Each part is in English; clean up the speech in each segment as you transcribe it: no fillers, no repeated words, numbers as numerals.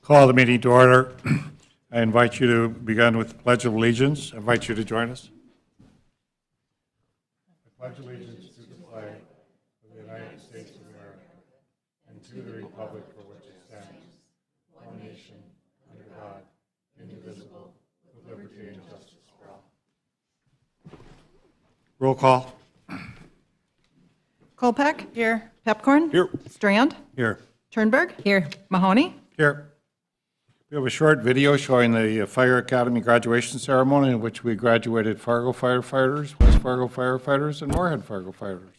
Call the meeting to order. I invite you to begin with the Pledge of Allegiance. I invite you to join us. I pledge allegiance to the flag of the United States of America and to the republic for which it stands, one nation, under God, indivisible, with liberty and justice for all. Roll call. Kolpak? Here. Pepcorn? Here. Strand? Here. Turnberg? Here. Mahoney? Here. We have a short video showing the Fire Academy graduation ceremony in which we graduated Fargo firefighters, West Fargo firefighters, and Moorhead Fargo fighters.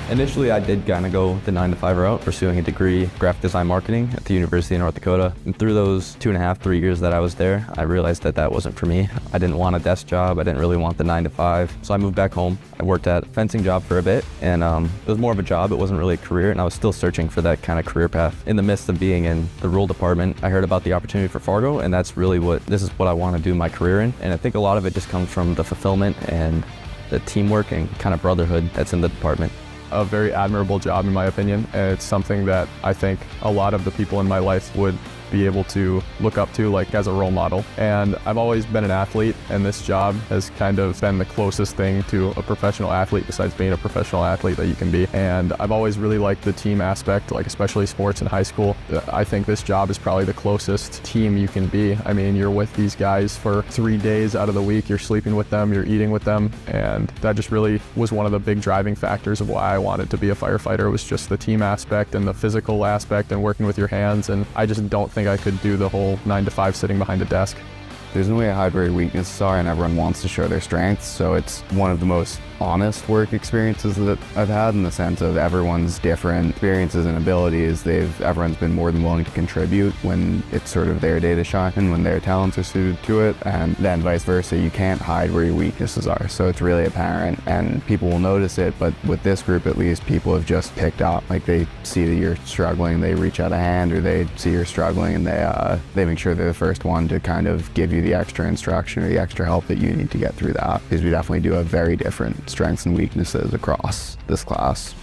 Initially, I did kind of go the 9-to-5 route, pursuing a degree graphic design marketing at the University of North Dakota. And through those 2.5, 3 years that I was there, I realized that that wasn't for me. I didn't want a desk job. I didn't really want the 9-to-5. So I moved back home. I worked at a fencing job for a bit, and it was more of a job. It wasn't really a career, and I was still searching for that kind of career path. In the midst of being in the rural department, I heard about the opportunity for Fargo, and that's really this is what I want to do my career in. And I think a lot of it just comes from the fulfillment and the teamwork and kind of brotherhood that's in the department. A very admirable job in my opinion. It's something that I think a lot of the people in my life would be able to look up to, like, as a role model. And I've always been an athlete, and this job has kind of been the closest thing to a professional athlete besides being a professional athlete that you can be. And I've always really liked the team aspect, like especially sports in high school. I think this job is probably the closest team you can be. I mean, you're with these guys for 3 days out of the week, you're sleeping with them, you're eating with them, and that just really was one of the big driving factors of why I wanted to be a firefighter, was just the team aspect and the physical aspect and working with your hands. And I just don't think I could do the whole 9-to-5 sitting behind a desk. There's no way to hide where your weaknesses are, and everyone wants to show their strengths, so it's one of the most honest work experiences that I've had, in the sense of everyone's different experiences and abilities. Everyone's been more than willing to contribute when it's sort of their day to shine and when their talents are suited to it, and then vice versa. You can't hide where your weaknesses are, so it's really apparent and people will notice it. But with this group, at least, people have just picked up, like, they see that you're struggling, they reach out a hand, or they see you're struggling and they make sure they're the first one to kind of give you the extra instruction or the extra help that you need to get through that, because we definitely do have very different strengths and weaknesses across this class.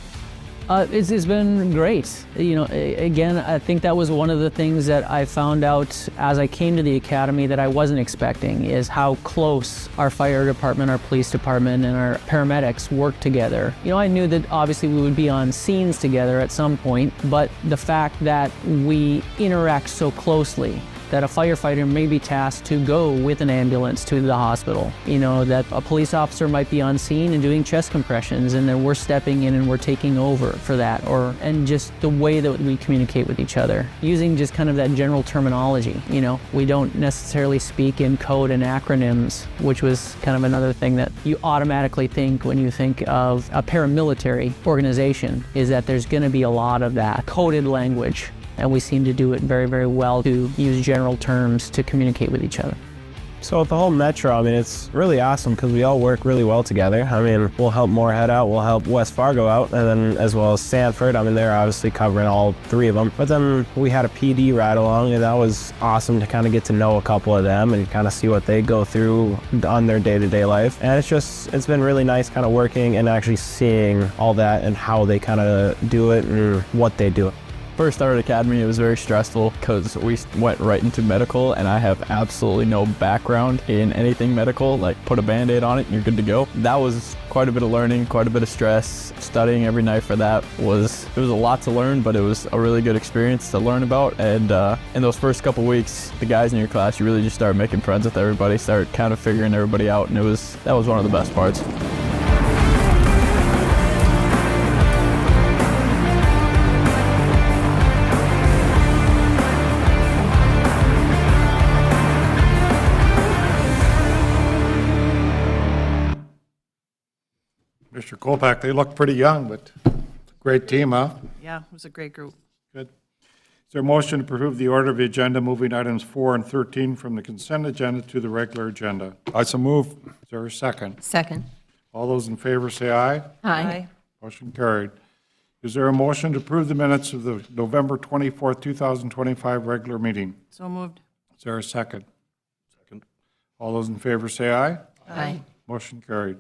It's been great. You know, again, I think that was one of the things that I found out as I came to the academy that I wasn't expecting, is how close our fire department, our police department, and our paramedics work together. You know, I knew that obviously we would be on scenes together at some point, but the fact that we interact so closely, that a firefighter may be tasked to go with an ambulance to the hospital. You know, that a police officer might be on scene and doing chest compressions, and then we're stepping in and we're taking over for that. And just the way that we communicate with each other, using just kind of that general terminology. You know, we don't necessarily speak in code and acronyms, which was kind of another thing that you automatically think when you think of a paramilitary organization, is that there's going to be a lot of that coded language. And we seem to do it very, very well, to use general terms to communicate with each other. So with the whole metro, I mean, it's really awesome because we all work really well together. I mean, we'll help Moorhead out, we'll help West Fargo out, and then as well as Sanford. I mean, they're obviously covering all 3 of them. But then we had a PD ride along, and that was awesome to kind of get to know a couple of them and kind of see what they go through on their day-to-day life. And it's been really nice kind of working and actually seeing all that and how they kind of do it and what they do. First started Academy, it was very stressful because we went right into medical, and I have absolutely no background in anything medical. Like, put a Band-Aid on it and you're good to go. That was quite a bit of learning, quite a bit of stress. Studying every night for that it was a lot to learn, but it was a really good experience to learn about. And in those first couple weeks, the guys in your class, you really just start making friends with everybody, start kind of figuring everybody out, and that was one of the best parts. Mr. Kolpak, they look pretty young, but great team, huh? Yeah, it was a great group. Good. Is there a motion to approve the order of the agenda, moving items 4 and 13 from the consent agenda to the regular agenda? I so move. Is there a second? Second. All those in favor say aye. Aye. Motion carried. Is there a motion to approve the minutes of the November 24th, 2025 regular meeting? So moved. Is there a second? Second. All those in favor say aye. Aye. Motion carried.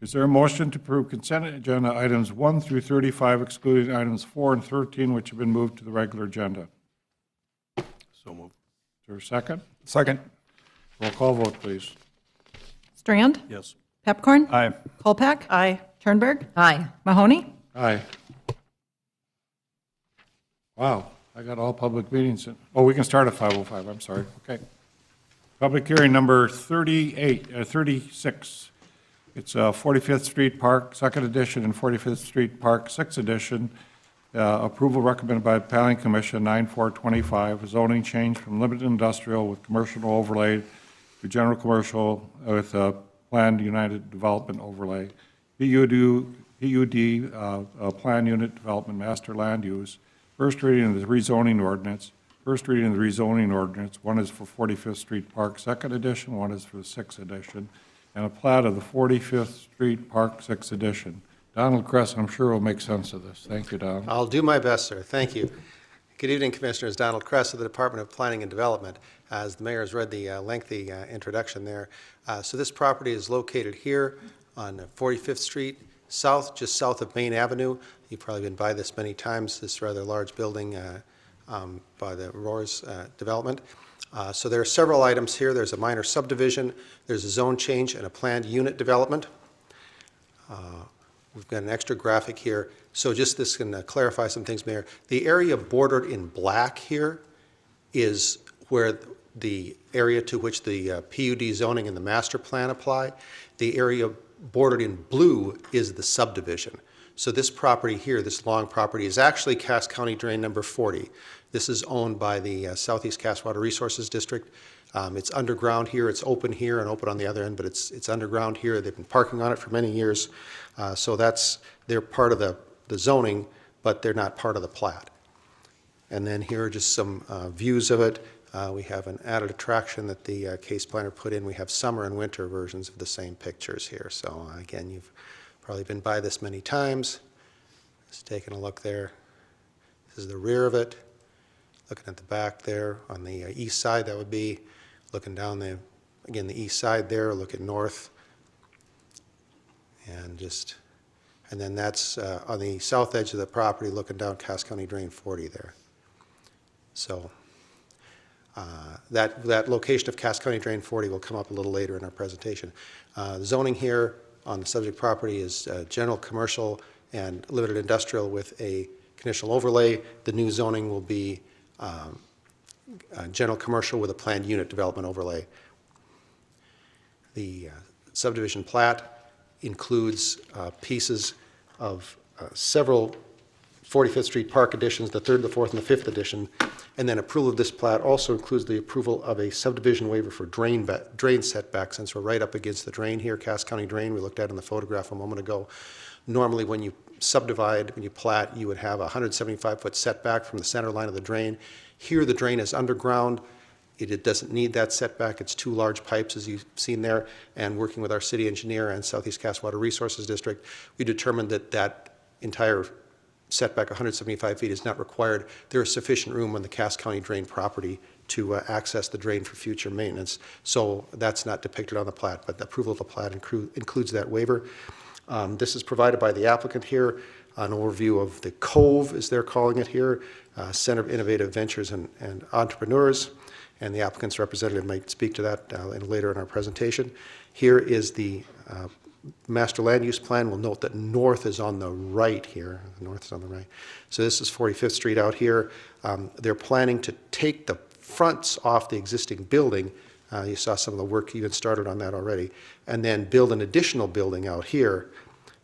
Is there a motion to approve consent agenda items 1 through 35, excluding items 4 and 13, which have been moved to the regular agenda? So moved. Is there a second? Second. Roll call vote, please. Strand? Yes. Pepcorn? Aye. Kolpak? Aye. Turnberg? Aye. Mahoney? Aye. Wow, I got all public meetings. Oh, we can start at 5:05, I'm sorry. Okay. Public hearing number 36. It's 45th Street Park, 2nd edition, and 45th Street Park, 6th edition. Approval recommended by the Planning Commission, 9/4/25. Zoning change from limited industrial with commercial overlay to general commercial with a planned United Development overlay. PUD, planned unit development master land use. First reading of the rezoning ordinance. First reading of the rezoning ordinance. One is for 45th Street Park, 2nd edition. One is for the 6th edition. And a plat of the 45th Street Park, 6th edition. Donald Kress, I'm sure, will make sense of this. Thank you, Don. I'll do my best, sir. Thank you. Good evening, Commissioners. Donald Kress of the Department of Planning and Development. As the mayor has read the lengthy introduction there. So this property is located here on 45th Street, just south of Main Avenue. You've probably been by this many times, this rather large building by the Roars development. So there are several items here. There's a minor subdivision, there's a zone change, and a planned unit development. We've got an extra graphic here. So just this can clarify some things, Mayor. The area bordered in black here is where the area to which the PUD zoning and the master plan apply. The area bordered in blue is the subdivision. So this property here, this long property, is actually Cass County Drain number 40. This is owned by the Southeast Cass Water Resources District. It's underground here, it's open here and open on the other end, but it's underground here. They've been parking on it for many years. So they're part of the zoning, but they're not part of the plat. And then here are just some views of it. We have an added attraction that the case planner put in. We have summer and winter versions of the same pictures here. So again, you've probably been by this many times. Just taking a look there. This is the rear of it. Looking at the back there on the east side, that would be looking down the east side there, looking north. And then that's on the south edge of the property, looking down Cass County Drain 40 there. So that location of Cass County Drain 40 will come up a little later in our presentation. The zoning here on the subject property is general commercial and limited industrial with a conditional overlay. The new zoning will be general commercial with a planned unit development overlay. The subdivision plat includes pieces of several 45th Street Park additions, the 3rd, the 4th, and the 5th edition. And then approval of this plat also includes the approval of a subdivision waiver for drain setback, since we're right up against the drain here, Cass County Drain, we looked at in the photograph a moment ago. Normally when you subdivide, when you plat, you would have a 175-foot setback from the center line of the drain. Here the drain is underground. It doesn't need that setback. It's 2 large pipes, as you've seen there. And working with our city engineer and Southeast Cass Water Resources District, we determined that that entire setback, 175 feet, is not required. There is sufficient room on the Cass County Drain property to access the drain for future maintenance. So that's not depicted on the plat, but the approval of the plat includes that waiver. This is provided by the applicant here, an overview of the Cove, as they're calling it here, Center of Innovative Ventures and Entrepreneurs, and the applicant's representative might speak to that later in our presentation. Here is the master land use plan. We'll note that north is on the right here. North is on the right. So this is 45th Street out here. They're planning to take the fronts off the existing building. You saw some of the work even started on that already. And then build an additional building out here.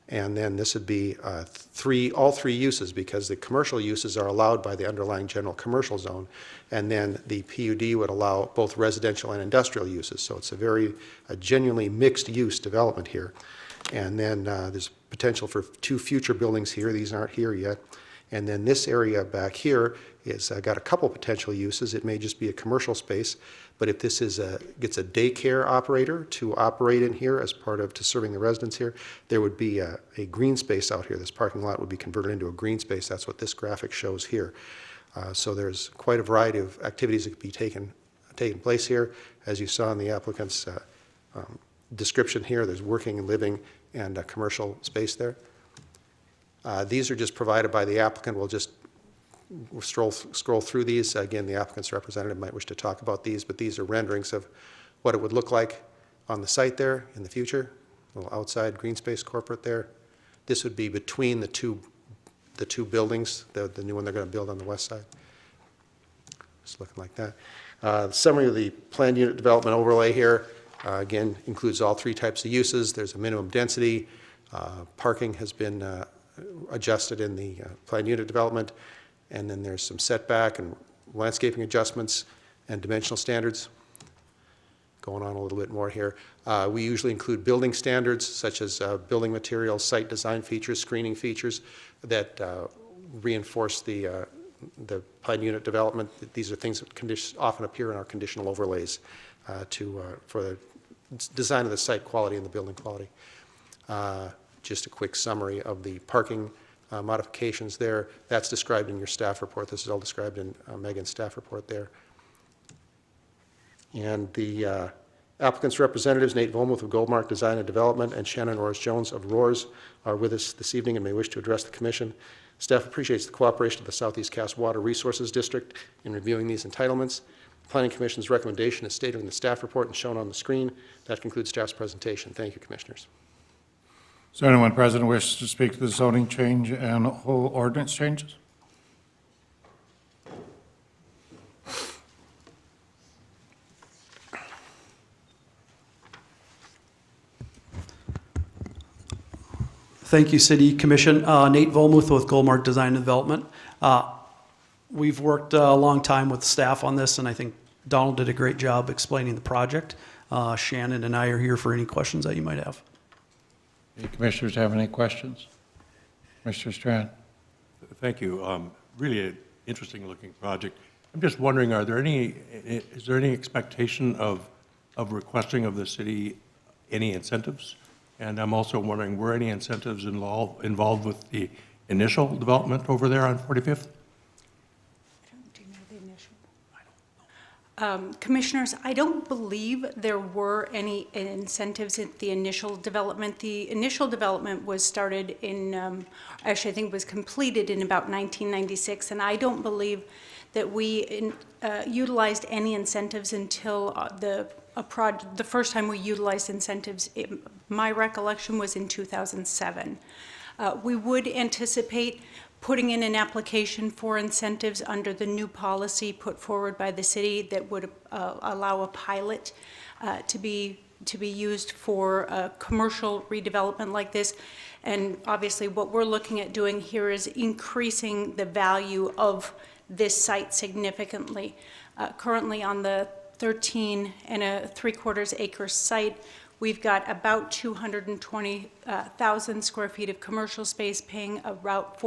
And then this would be all three uses, because the commercial uses are allowed by the underlying general commercial zone. And then the PUD would allow both residential and industrial uses. So it's a genuinely mixed use development here. And then there's potential for 2 future buildings here. These aren't here yet. And then this area back here is got a couple potential uses. It may just be a commercial space, but if this gets a daycare operator to operate in here as part of to serving the residents here, there would be a green space out here. This parking lot would be converted into a green space. That's what this graphic shows here. So there's quite a variety of activities that could be taking place here. As you saw in the applicant's description here, there's working and living and a commercial space there. These are just provided by the applicant. We'll just scroll through these. Again, the applicant's representative might wish to talk about these, but these are renderings of what it would look like on the site there in the future. A little outside green space corporate there. This would be between the two buildings, the new one they're going to build on the west side. Just looking like that. Summary of the planned unit development overlay here, again, includes all three types of uses. There's a minimum density. Parking has been adjusted in the planned unit development, and then there's some setback and landscaping adjustments and dimensional standards. Going on a little bit more here. We usually include building standards such as building materials, site design features, screening features that reinforce the planned unit development. These are things that often appear in our conditional overlays for the design of the site quality and the building quality. Just a quick summary of the parking modifications there. That's described in your staff report. This is all described in Megan's staff report there. And the applicant's representatives, Nate Volmuth of Goldmark Design and Development and Shannon Roars-Jones of Roars, are with us this evening and may wish to address the commission. Staff appreciates the cooperation of the Southeast Cass Water Resources District in reviewing these entitlements. The Planning Commission's recommendation is stated in the staff report and shown on the screen. That concludes staff's presentation. Thank you, Commissioners. Is there anyone present who wishes to speak to the zoning change and whole ordinance changes? Thank you, City Commission. Nate Volmuth with Goldmark Design and Development. We've worked a long time with staff on this, and I think Donald did a great job explaining the project. Shannon and I are here for any questions that you might have. Any commissioners have any questions? Mr. Strand. Thank you. Really an interesting looking project. I'm just wondering, is there any expectation of requesting of the city any incentives? And I'm also wondering, were any incentives involved with the initial development over there on 45th? Do you know the initial? I don't know. Commissioners, I don't believe there were any incentives at the initial development. The initial development was started in, actually I think it was completed in about 1996, and I don't believe that we utilized any incentives until the first time we utilized incentives, my recollection was in 2007. We would anticipate putting in an application for incentives under the new policy put forward by the city that would allow a pilot to be used for a commercial redevelopment like this. And obviously what we're looking at doing here is increasing the value of this site significantly. Currently on the 13 and a 3/4 acre site, we've got about 220,000 square feet of commercial space, paying about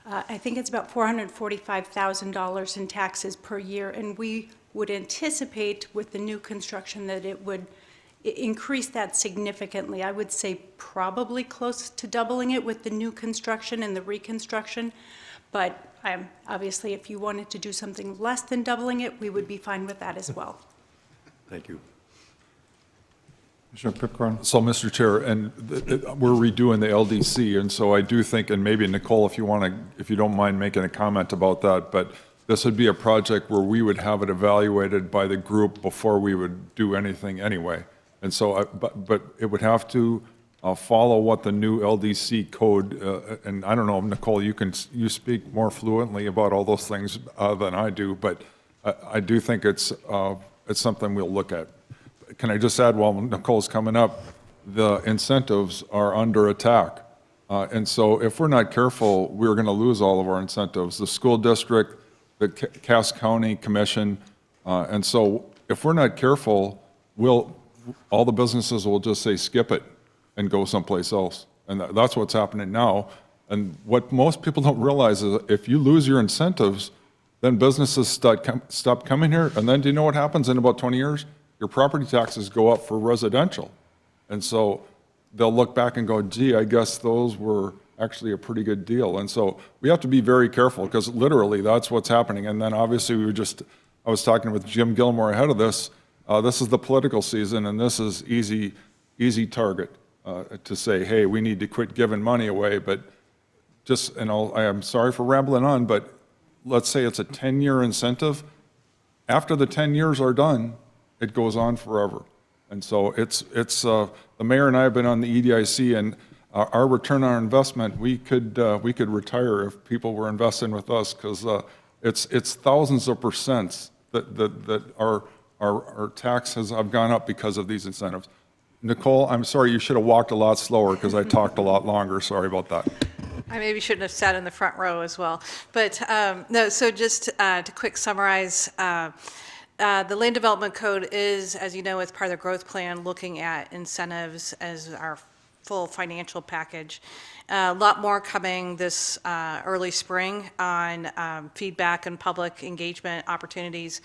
I think it's about $445,000 in taxes per year. And we would anticipate with the new construction that it would increase that significantly. I would say probably close to doubling it with the new construction and the reconstruction. But obviously, if you wanted to do something less than doubling it, we would be fine with that as well. Thank you. Mr. Pipcorn. So, Mr. Chair, and we're redoing the LDC, and so I do think, and maybe Nicole, if you don't mind making a comment about that, but this would be a project where we would have it evaluated by the group before we would do anything anyway. And so, but it would have to follow what the new LDC code, and I don't know, Nicole, you speak more fluently about all those things than I do, but I do think it's something we'll look at. Can I just add, while Nicole's coming up, the incentives are under attack. And so if we're not careful, we're going to lose all of our incentives. The school district, the Cass County Commission, and so if we're not careful, all the businesses will just say skip it and go someplace else. And that's what's happening now. And what most people don't realize is if you lose your incentives, then businesses stop coming here. And then do you know what happens in about 20 years? Your property taxes go up for residential. And so they'll look back and go, gee, I guess those were actually a pretty good deal. And so we have to be very careful because literally that's what's happening. And then obviously I was talking with Jim Gilmore ahead of this. This is the political season and this is easy target to say, hey, we need to quit giving money away. But just, and I am sorry for rambling on, but let's say it's a 10-year incentive. After the 10 years are done, it goes on forever. And so it's the mayor and I have been on the EDIC, and our return on investment, we could retire if people were investing with us, because it's thousands of percents that our taxes have gone up because of these incentives. Nicole, I'm sorry, you should have walked a lot slower because I talked a lot longer. Sorry about that. I maybe shouldn't have sat in the front row as well. But no, so just to quick summarize, the Land Development Code is, as you know, as part of the growth plan, looking at incentives as our full financial package. A lot more coming this early spring on feedback and public engagement opportunities.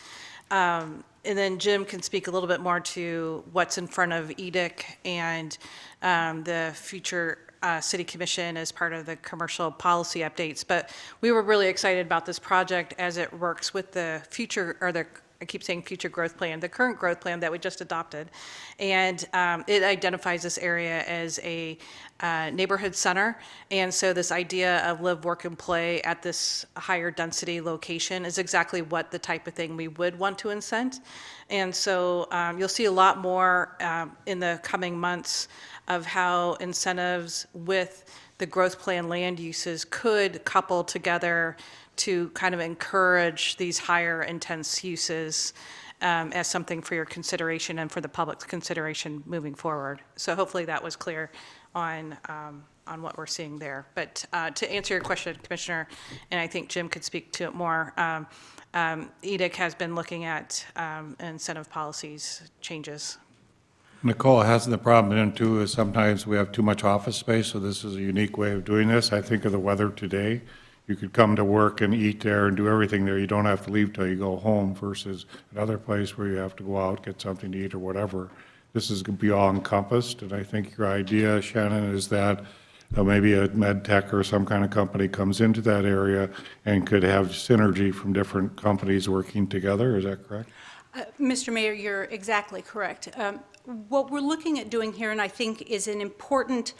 And then Jim can speak a little bit more to what's in front of EDIC and the future City Commission as part of the commercial policy updates. But we were really excited about this project as it works with the future, or I keep saying future growth plan, the current growth plan that we just adopted. And it identifies this area as a neighborhood center. And so this idea of live, work, and play at this higher density location is exactly what the type of thing we would want to incent. And so you'll see a lot more in the coming months of how incentives with the growth plan land uses could couple together to kind of encourage these higher intense uses as something for your consideration and for the public's consideration moving forward. So hopefully that was clear on what we're seeing there. But to answer your question, Commissioner, and I think Jim could speak to it more, EDIC has been looking at incentive policies changes. Nicole, hasn't the problem been too is sometimes we have too much office space, so this is a unique way of doing this. I think of the weather today. You could come to work and eat there and do everything there. You don't have to leave till you go home versus another place where you have to go out, get something to eat or whatever. This is going to be all encompassed, and I think your idea, Shannon, is that maybe a med tech or some kind of company comes into that area and could have synergy from different companies working together. Is that correct? Mr. Mayor, you're exactly correct. What we're looking at doing here, and I think is an important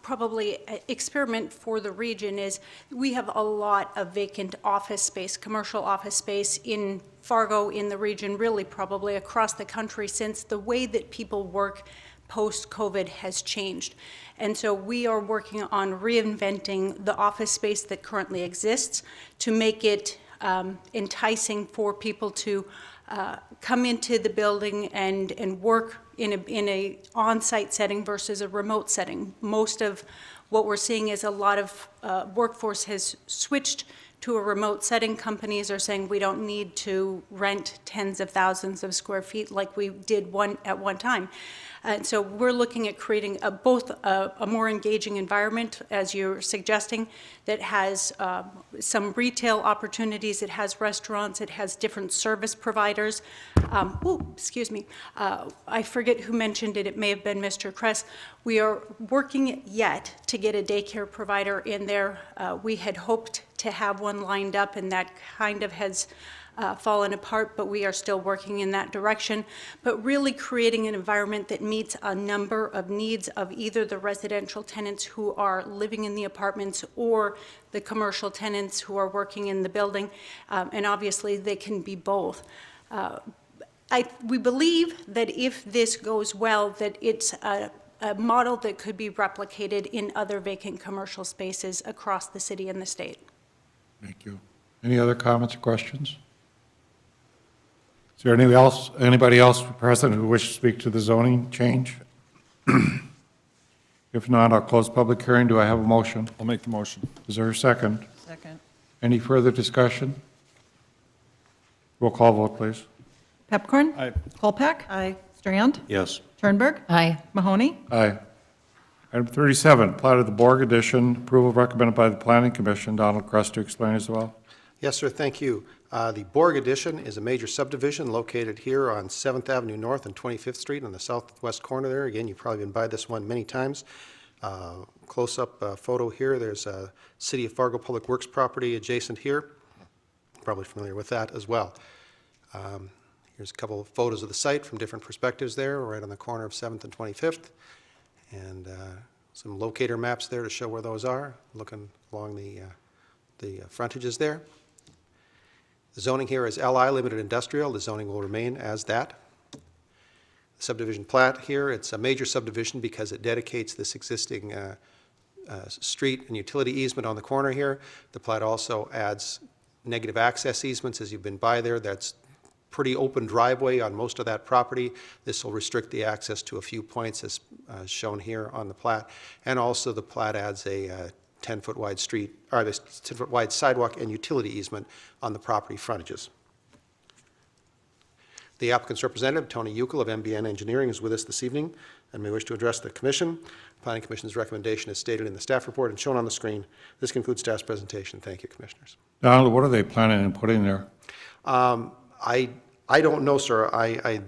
probably experiment for the region, is we have a lot of vacant office space, commercial office space in Fargo, in the region, really probably across the country, since the way that people work post-COVID has changed. And so we are working on reinventing the office space that currently exists to make it enticing for people to come into the building and work in a on-site setting versus a remote setting. Most of what we're seeing is a lot of workforce has switched to a remote setting. Companies are saying we don't need to rent tens of thousands of square feet like we did at one time. And so we're looking at creating both a more engaging environment, as you're suggesting, that has some retail opportunities, it has restaurants, it has different service providers. Excuse me, I forget who mentioned it, it may have been Mr. Kress. We are working yet to get a daycare provider in there. We had hoped to have one lined up, and that kind of has fallen apart, but we are still working in that direction. But really creating an environment that meets a number of needs of either the residential tenants who are living in the apartments or the commercial tenants who are working in the building, and obviously they can be both. We believe that if this goes well, that it's a model that could be replicated in other vacant commercial spaces across the city and the state. Thank you. Any other comments or questions? Is there anybody else present who wishes to speak to the zoning change? If not, I'll close public hearing. Do I have a motion? I'll make the motion. Is there a second? Second. Any further discussion? Roll call vote, please. Pepcorn? Aye. Kolpak? Aye. Strand? Yes. Turnberg? Aye. Mahoney? Aye. Item 37, plat of the Borg addition, approval recommended by the Planning Commission. Donald Crest to explain as well. Yes, sir, thank you. The Borg addition is a major subdivision located here on 7th Avenue North and 25th Street on the southwest corner there. Again, you've probably been by this one many times. Close-up photo here, there's a City of Fargo Public Works property adjacent here. Probably familiar with that as well. Here's a couple of photos of the site from different perspectives there, right on the corner of 7th and 25th. And some locator maps there to show where those are, looking along the frontages there. The zoning here is LI, Limited Industrial. The zoning will remain as that. The subdivision plat here, it's a major subdivision because it dedicates this existing street and utility easement on the corner here. The plat also adds negative access easements as you've been by there. That's pretty open driveway on most of that property. This will restrict the access to a few points as shown here on the plat. And also the plat adds a 10-foot wide street, or this 10-foot wide sidewalk and utility easement on the property frontages. The applicant's representative, Tony Uckel of MBN Engineering, is with us this evening and may wish to address the Commission. Planning Commission's recommendation is stated in the staff report and shown on the screen. This concludes staff's presentation. Thank you, Commissioners. Donald, what are they planning on putting there? I don't know, sir. I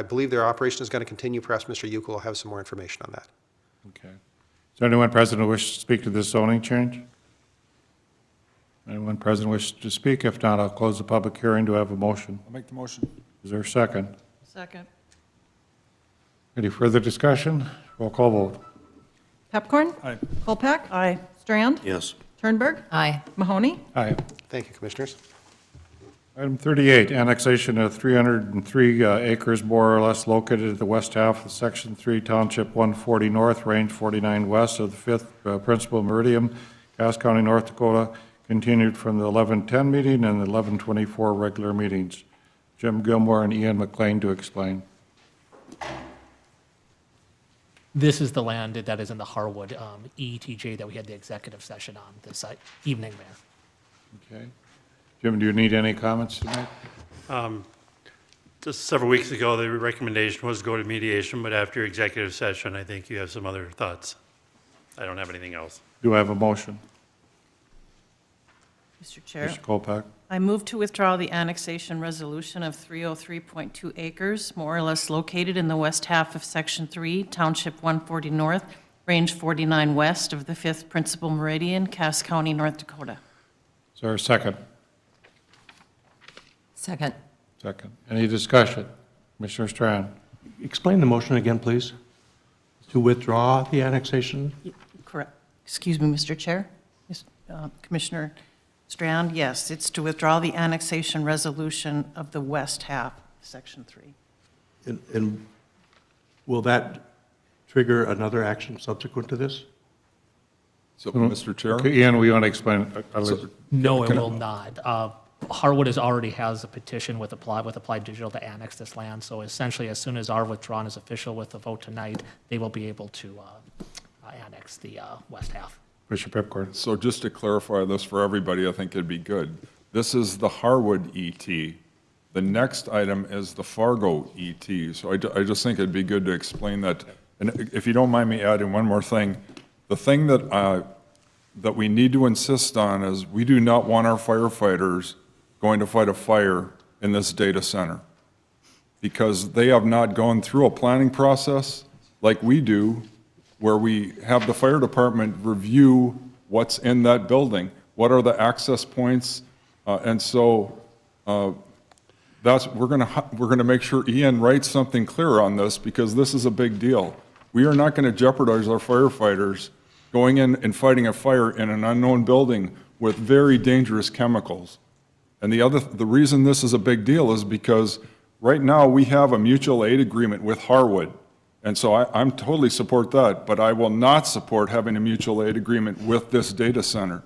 believe their operation is going to continue. Perhaps Mr. Uckel will have some more information on that. Okay. Is there anyone present who wishes to speak to this zoning change? Anyone present wish to speak? If not, I'll close the public hearing. Do I have a motion? I'll make the motion. Is there a second? Second. Any further discussion? Roll call vote. Pepcorn? Aye. Colpack? Aye. Strand? Yes. Turnberg? Aye. Mahoney? Aye. Thank you, Commissioners. Item 38, annexation of 303 acres more or less located at the west half of Section 3, Township 140 North, Range 49 West of the 5th Principal Meridian, Cass County, North Dakota, continued from the 11:10 meeting and the 11:24 regular meetings. Jim Gilmore and Ian McLean to explain. This is the land that is in the Harwood ETJ that we had the executive session on this evening, Mayor. Okay. Jim, do you need any comments tonight? Just several weeks ago, the recommendation was to go to mediation, but after your executive session, I think you have some other thoughts. I don't have anything else. Do I have a motion? Mr. Chair, Mr. Kolpak? I move to withdraw the annexation resolution of 303.2 acres, more or less located in the west half of Section 3, Township 140 North, Range 49 West of the 5th Principal Meridian, Cass County, North Dakota. Is there a second? Second. Second. Any discussion? Commissioner Strand? Explain the motion again, please. To withdraw the annexation? Correct. Excuse me, Mr. Chair. Yes, Commissioner Strand, yes, it's to withdraw the annexation resolution of the west half, Section 3. And will that trigger another action subsequent to this? So, Mr. Chair? Okay, Ian, we want to explain? No, it will not. Harwood already has a petition with Applied Digital to annex this land, so essentially, as soon as our withdrawal is official with the vote tonight, they will be able to annex the west half. Commissioner Pipcorn? So just to clarify this for everybody, I think it'd be good. This is the Harwood ET. The next item is the Fargo ET. So I just think it'd be good to explain that. And if you don't mind me adding one more thing, the thing that we need to insist on is we do not want our firefighters going to fight a fire in this data center because they have not gone through a planning process like we do, where we have the fire department review what's in that building, what are the access points, and so we're going to make sure Ian writes something clear on this because this is a big deal. We are not going to jeopardize our firefighters going in and fighting a fire in an unknown building with very dangerous chemicals. And the reason this is a big deal is because right now we have a mutual aid agreement with Harwood. And so I'm totally support that, but I will not support having a mutual aid agreement with this data center.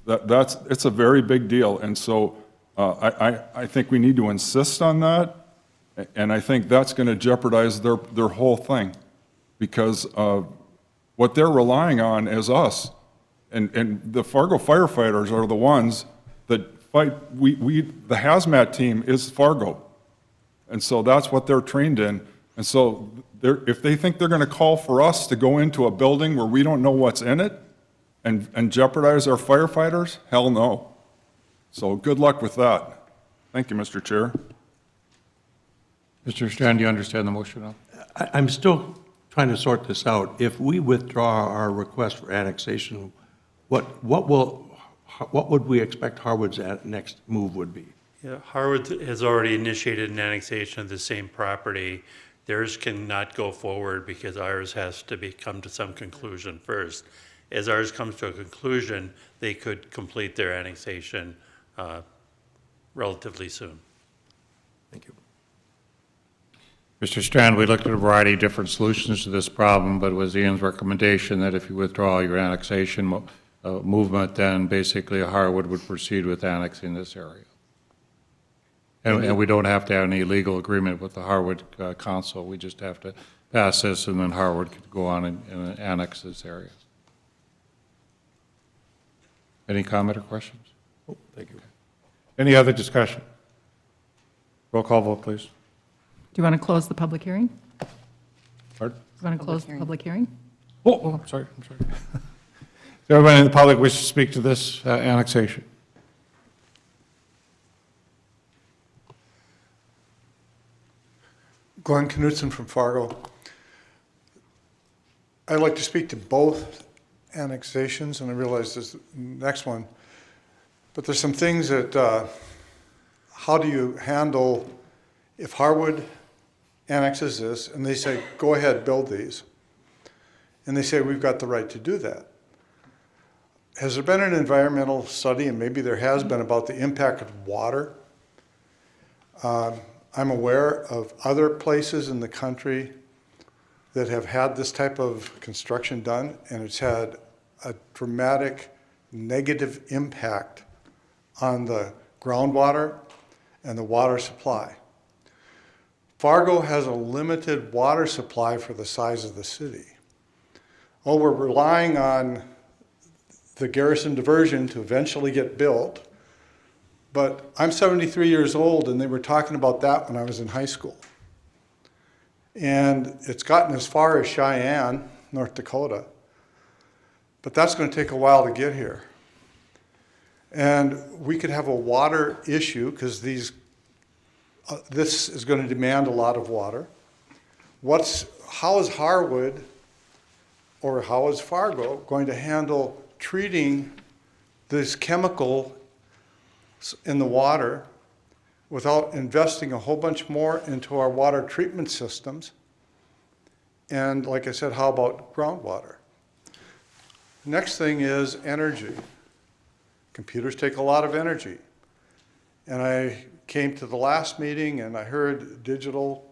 It's a very big deal. And so I think we need to insist on that. And I think that's going to jeopardize their whole thing because what they're relying on is us. And the Fargo firefighters are the ones that fight. The hazmat team is Fargo. And so that's what they're trained in. And so if they think they're going to call for us to go into a building where we don't know what's in it and jeopardize our firefighters, hell no. So good luck with that. Thank you, Mr. Chair. Mr. Strand, do you understand the motion now? I'm still trying to sort this out. If we withdraw our request for annexation, what would we expect Harwood's next move would be? Yeah, Harwood has already initiated an annexation of the same property. Theirs cannot go forward because ours has to come to some conclusion first. As ours comes to a conclusion, they could complete their annexation relatively soon. Thank you. Mr. Strand, we looked at a variety of different solutions to this problem, but it was Ian's recommendation that if you withdraw your annexation movement, then basically Harwood would proceed with annexing this area. And we don't have to have any legal agreement with the Harwood Council. We just have to pass this, and then Harwood could go on and annex this area. Any comment or questions? Oh, thank you. Any other discussion? Roll call vote, please. Do you want to close the public hearing? Pardon? Do you want to close the public hearing? Oh, I'm sorry. Does everybody in the public wish to speak to this annexation? Glenn Knutson from Fargo. I'd like to speak to both annexations, and I realize this next one, but there's some things that, how do you handle if Harwood annexes this and they say, go ahead, build these, and they say, we've got the right to do that. Has there been an environmental study, and maybe there has been, about the impact of water? I'm aware of other places in the country that have had this type of construction done, and it's had a dramatic negative impact on the groundwater and the water supply. Fargo has a limited water supply for the size of the city. Oh, we're relying on the Garrison diversion to eventually get built, but I'm 73 years old, and they were talking about that when I was in high school. And it's gotten as far as Cheyenne, North Dakota, but that's going to take a while to get here. And we could have a water issue because this is going to demand a lot of water. How is Harwood or how is Fargo going to handle treating this chemical in the water without investing a whole bunch more into our water treatment systems? And like I said, how about groundwater? Next thing is energy. Computers take a lot of energy. And I came to the last meeting and I heard Digital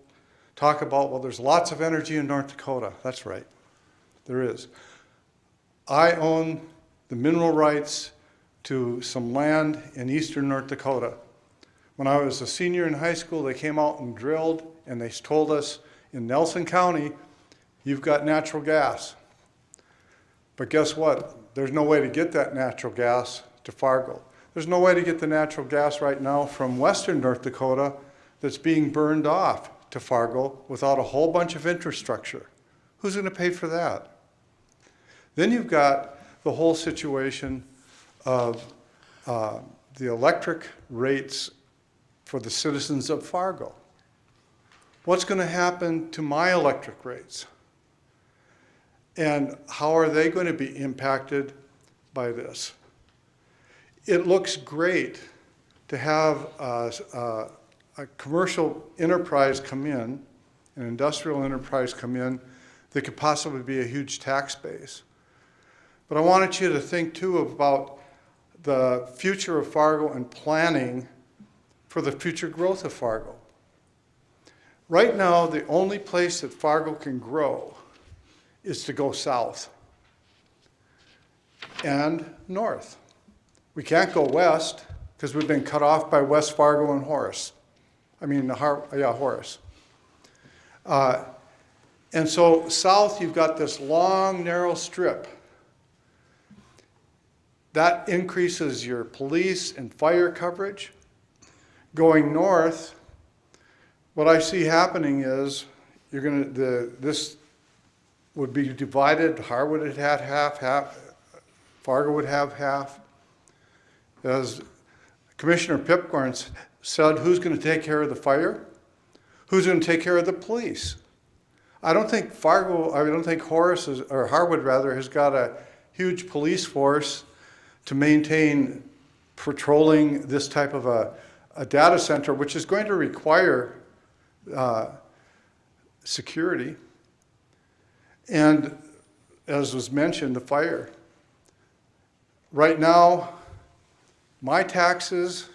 talk about, well, there's lots of energy in North Dakota. That's right, there is. I own the mineral rights to some land in eastern North Dakota. When I was a senior in high school, they came out and drilled, and they told us, in Nelson County, you've got natural gas. But guess what? There's no way to get that natural gas to Fargo. There's no way to get the natural gas right now from western North Dakota that's being burned off to Fargo without a whole bunch of infrastructure. Who's going to pay for that? Then you've got the whole situation of the electric rates for the citizens of Fargo. What's going to happen to my electric rates? And how are they going to be impacted by this? It looks great to have a commercial enterprise come in, an industrial enterprise come in that could possibly be a huge tax base. But I wanted you to think too about the future of Fargo and planning for the future growth of Fargo. Right now, the only place that Fargo can grow is to go south and north. We can't go west because we've been cut off by West Fargo and Horace. Horace. And so south, you've got this long, narrow strip. That increases your police and fire coverage. Going north, what I see happening is this would be divided, Harwood would have half, Fargo would have half. As Commissioner Pipcorn said, who's going to take care of the fire? Who's going to take care of the police? I don't think Harwood rather, has got a huge police force to maintain patrolling this type of a data center, which is going to require security. And as was mentioned, the fire. Right now, my taxes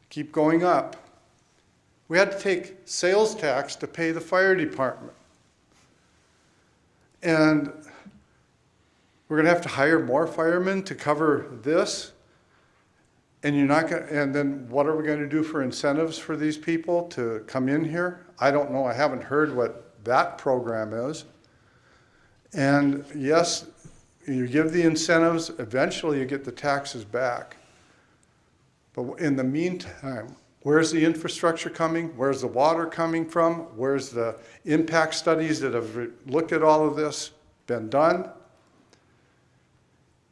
keep going up. We had to take sales tax to pay the fire department. And we're going to have to hire more firemen to cover this. And then what are we going to do for incentives for these people to come in here? I don't know. I haven't heard what that program is. And yes, you give the incentives, eventually you get the taxes back. But in the meantime, where's the infrastructure coming? Where's the water coming from? Where's the impact studies that have looked at all of this been done?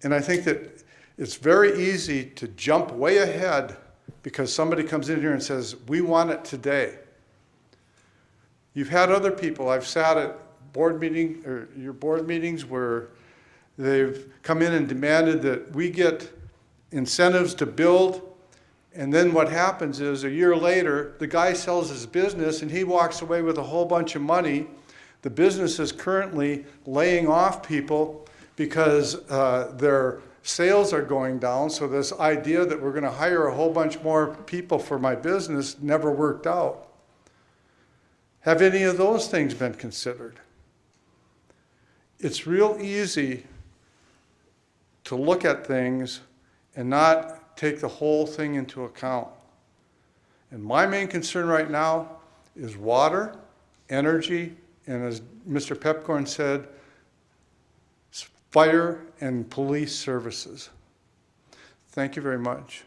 And I think that it's very easy to jump way ahead because somebody comes in here and says, we want it today. You've had other people, I've sat at your board meetings where they've come in and demanded that we get incentives to build. And then what happens is a year later, the guy sells his business and he walks away with a whole bunch of money. The business is currently laying off people because their sales are going down. So this idea that we're going to hire a whole bunch more people for my business never worked out. Have any of those things been considered? It's real easy to look at things and not take the whole thing into account. And my main concern right now is water, energy, and as Mr. Pepcorn said, fire and police services. Thank you very much.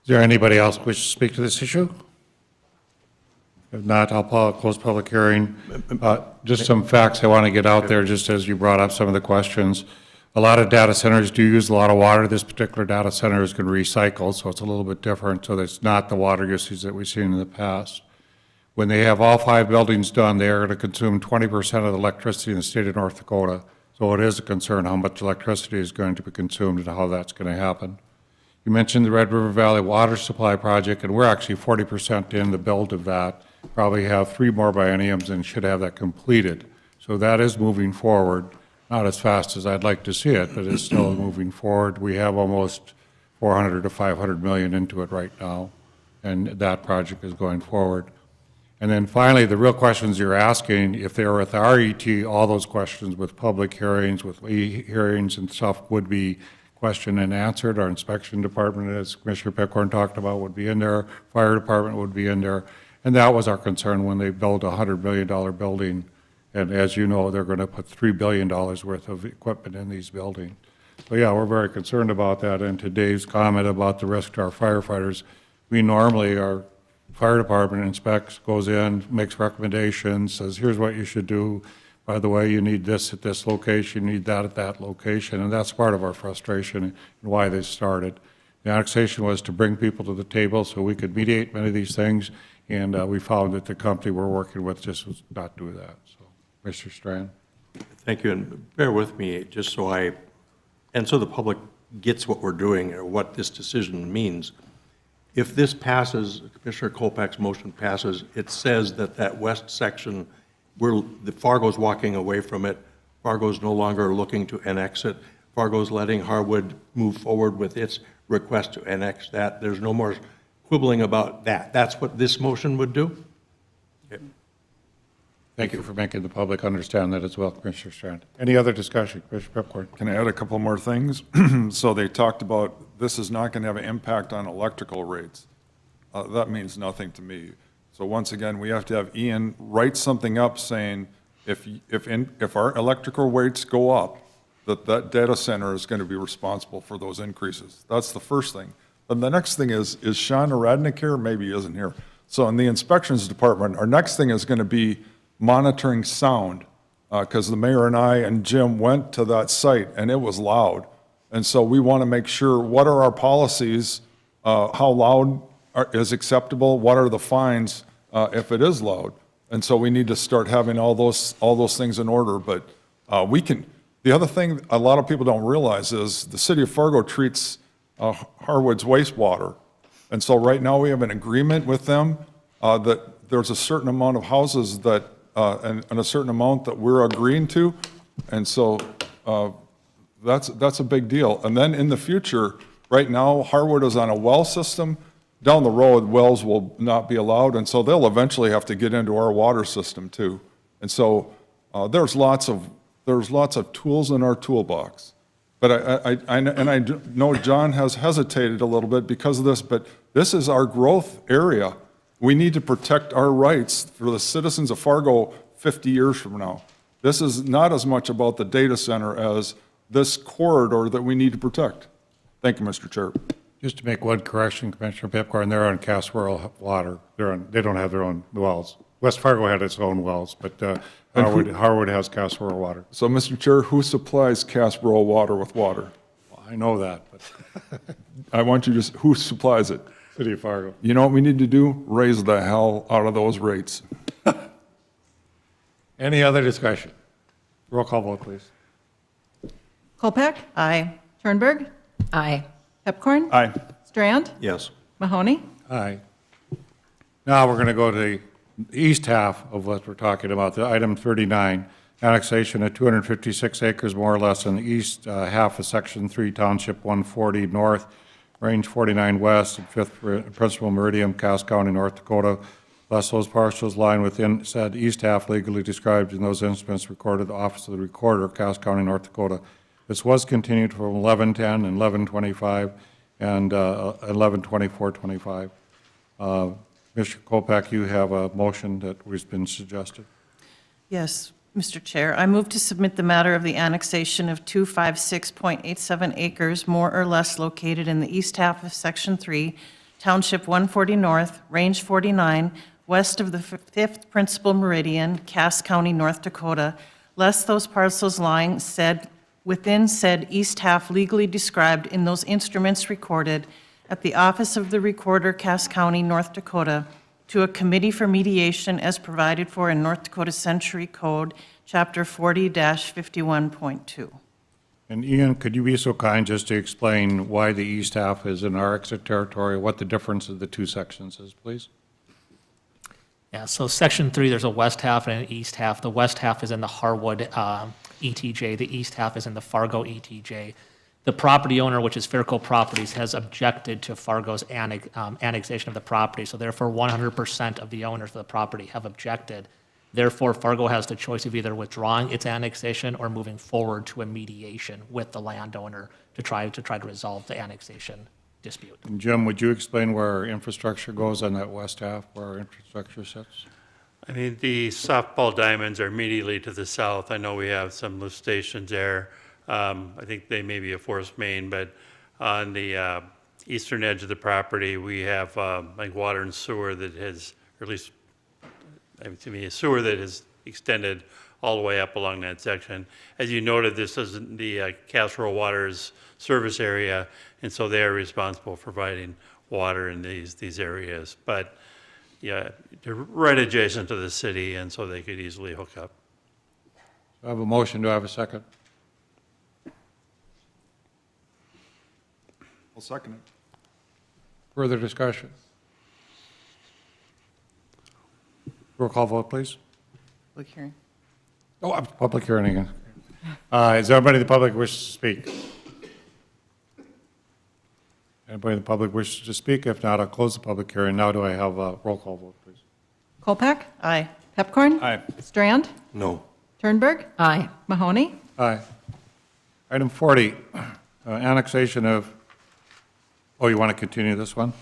Is there anybody else who wishes to speak to this issue? If not, I'll close public hearing. Just some facts I want to get out there, just as you brought up some of the questions. A lot of data centers do use a lot of water. This particular data center is going to recycle, so it's a little bit different. So it's not the water usage that we've seen in the past. When they have all 5 buildings done, they are going to consume 20% of the electricity in the state of North Dakota. So it is a concern how much electricity is going to be consumed and how that's going to happen. You mentioned the Red River Valley Water Supply Project, and we're actually 40% in the build of that. Probably have 3 more bienniums and should have that completed. So that is moving forward, not as fast as I'd like to see it, but it's still moving forward. We have almost 400 to 500 million into it right now, and that project is going forward. And then finally, the real questions you're asking, if they were with RET, all those questions with public hearings, with hearings and stuff would be questioned and answered. Our inspection department, as Commissioner Peckhorn talked about, would be in there. Fire department would be in there. And that was our concern when they built a $100 million building. And as you know, they're going to put $3 billion worth of equipment in these buildings. So yeah, we're very concerned about that. And to Dave's comment about the risk to our firefighters, we normally, our fire department inspects, goes in, makes recommendations, says, here's what you should do. By the way, you need this at this location, you need that at that location. And that's part of our frustration and why this started. The annexation was to bring people to the table so we could mediate many of these things. And we found that the company we're working with just was not do that. So, Mr. Strand. Thank you, and bear with me just so the public gets what we're doing or what this decision means. If this passes, Commissioner Kolpak's motion passes, it says that west section, where the Fargo's walking away from it, Fargo's no longer looking to annex it. Fargo's letting Harwood move forward with its request to annex that. There's no more quibbling about that. That's what this motion would do? Okay. Thank you for making the public understand that as well, Commissioner Strand. Any other discussion? Commissioner Pepcorn. Can I add a couple more things? So they talked about this is not going to have an impact on electrical rates. That means nothing to me. So once again, we have to have Ian write something up saying if our electrical rates go up, that data center is going to be responsible for those increases. That's the first thing. And the next thing is Sean Radnick here? Maybe he isn't here. So in the inspections department, our next thing is going to be monitoring sound, because the mayor and I and Jim went to that site, and it was loud. And so we want to make sure, what are our policies, how loud is acceptable, what are the fines if it is loud? And so we need to start having all those things in order. But the other thing a lot of people don't realize is the city of Fargo treats Harwood's wastewater. And so right now we have an agreement with them that there's a certain amount of houses that, and a certain amount that we're agreeing to. And so that's a big deal. And then in the future, right now, Harwood is on a well system. Down the road, wells will not be allowed, and so they'll eventually have to get into our water system too. And so there's lots of tools in our toolbox. But I know John has hesitated a little bit because of this, but this is our growth area. We need to protect our rights for the citizens of Fargo 50 years from now. This is not as much about the data center as this corridor that we need to protect. Thank you, Mr. Chair. Just to make one correction, Commissioner Pipcorn, they're on Caswell water. They don't have their own wells. West Fargo had its own wells, but Harwood has Caswell water. So, Mr. Chair, who supplies Casbro water with water? Well, I know that, but I want you to, who supplies it? City of Fargo. You know what we need to do? Raise the hell out of those rates. Any other discussion? Roll call vote, please. Kolpak? Aye. Turnberg? Aye. Pepcorn? Aye. Strand? Yes. Mahoney? Aye. Now we're going to go to the east half of what we're talking about, the item 39, annexation of 256 acres more or less in the east half of Section 3, Township 140 North, Range 49 West, and 5th Principal Meridian, Cass County, North Dakota. Thus, those parcels lying within said east half legally described in those instruments recorded the Office of the Recorder, Cass County, North Dakota. This was continued from 11/10 and 11/25 and 11/24/25. Mr. Kolpak, you have a motion that has been suggested. Yes, Mr. Chair. I move to submit the matter of the annexation of 256.87 acres, more or less located in the east half of Section 3, Township 140 North, Range 49, west of the 5th Principal Meridian, Cass County, North Dakota, less those parcels lying within said east half legally described in those instruments recorded at the Office of the Recorder, Cass County, North Dakota, to a committee for mediation as provided for in North Dakota Century Code, Chapter 40-51.2. And Ian, could you be so kind just to explain why the east half is in our exit territory, what the difference of the two sections is, please? Yeah, so Section 3, there's a west half and an east half. The west half is in the Harwood ETJ. The east half is in the Fargo ETJ. The property owner, which is Fairco Properties, has objected to Fargo's annexation of the property. So therefore, 100% of the owners of the property have objected. Therefore, Fargo has the choice of either withdrawing its annexation or moving forward to a mediation with the landowner to try to resolve the annexation dispute. And Jim, would you explain where our infrastructure goes on that west half, where our infrastructure sits? I mean, the softball diamonds are immediately to the south. I know we have some lift stations there. I think they may be a forest main, but on the eastern edge of the property, we have like water and sewer that has, or at least, to me, a sewer that has extended all the way up along that section. As you noted, this isn't the Casserole Waters service area, and so they are responsible for providing water in these areas. But yeah, they're right adjacent to the city, and so they could easily hook up. Do I have a motion? Do I have a second? I'll second it. Further discussion? Roll call vote, please. Public hearing. Oh, public hearing again. Is there anybody in the public wishes to speak? Anybody in the public wishes to speak? If not, I'll close the public hearing. Now do I have a roll call vote, please? Kolpak? Aye. Pepcorn? Aye. Strand? No. Turnberg? Aye. Mahoney? Aye. Item 40, annexation of, oh, you want to continue this one?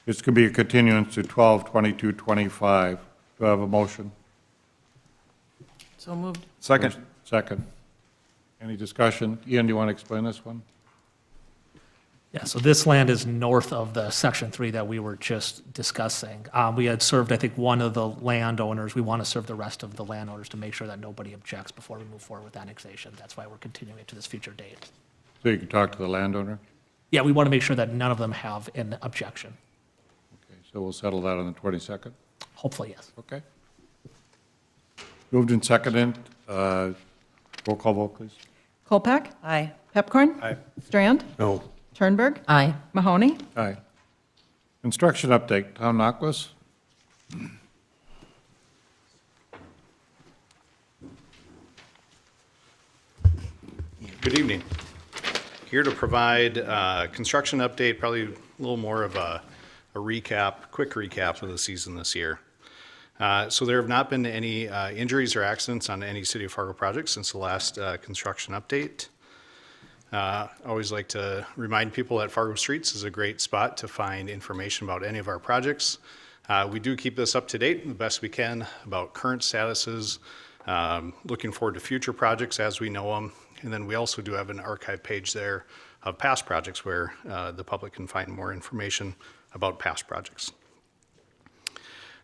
It's going to be a continuance to 12/22/25. Do I have a motion? So moved. Second. Any discussion? Ian, do you want to explain this one? Yeah, so this land is north of the Section 3 that we were just discussing. We had served, I think, one of the landowners. We want to serve the rest of the landowners to make sure that nobody objects before we move forward with annexation. That's why we're continuing it to this future date. So you can talk to the landowner? Yeah, we want to make sure that none of them have an objection. Okay, so we'll settle that on the 22nd? Hopefully, yes. Okay. Moved and seconded. Roll call vote, please. Kolpak? Aye. Pepcorn? Aye. Strand? No. Turnberg? Aye. Mahoney? Aye. Construction update, Tom Noquist. Good evening. Here to provide a construction update, probably a little more of a recap, quick recap of the season this year. So there have not been any injuries or accidents on any City of Fargo projects since the last construction update. I always like to remind people that Fargo Streets is a great spot to find information about any of our projects. We do keep this up to date the best we can about current statuses, looking forward to future projects as we know them. And then we also do have an archive page there of past projects where the public can find more information about past projects.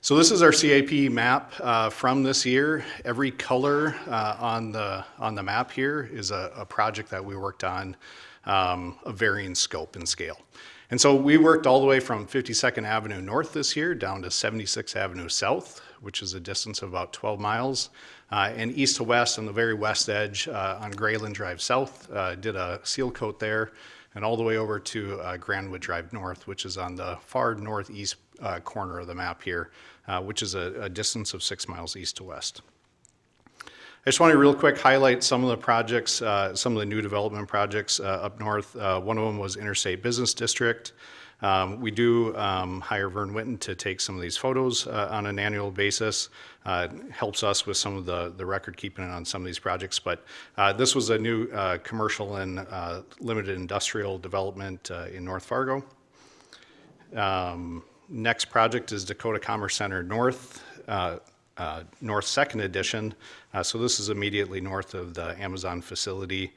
So this is our CIP map from this year. Every color on the map here is a project that we worked on of varying scope and scale. And so we worked all the way from 52nd Avenue North this year down to 76th Avenue South, which is a distance of about 12 miles. And east to west on the very west edge on Grayland Drive South, did a seal coat there, and all the way over to Grandwood Drive North, which is on the far northeast corner of the map here, which is a distance of 6 miles east to west. I just want to real quick highlight some of the projects, some of the new development projects up north. One of them was Interstate Business District. We do hire Vern Witten to take some of these photos on an annual basis. Helps us with some of the record keeping on some of these projects. But this was a new commercial and limited industrial development in North Fargo. Next project is Dakota Commerce Center North, North Second Edition. So this is immediately north of the Amazon facility.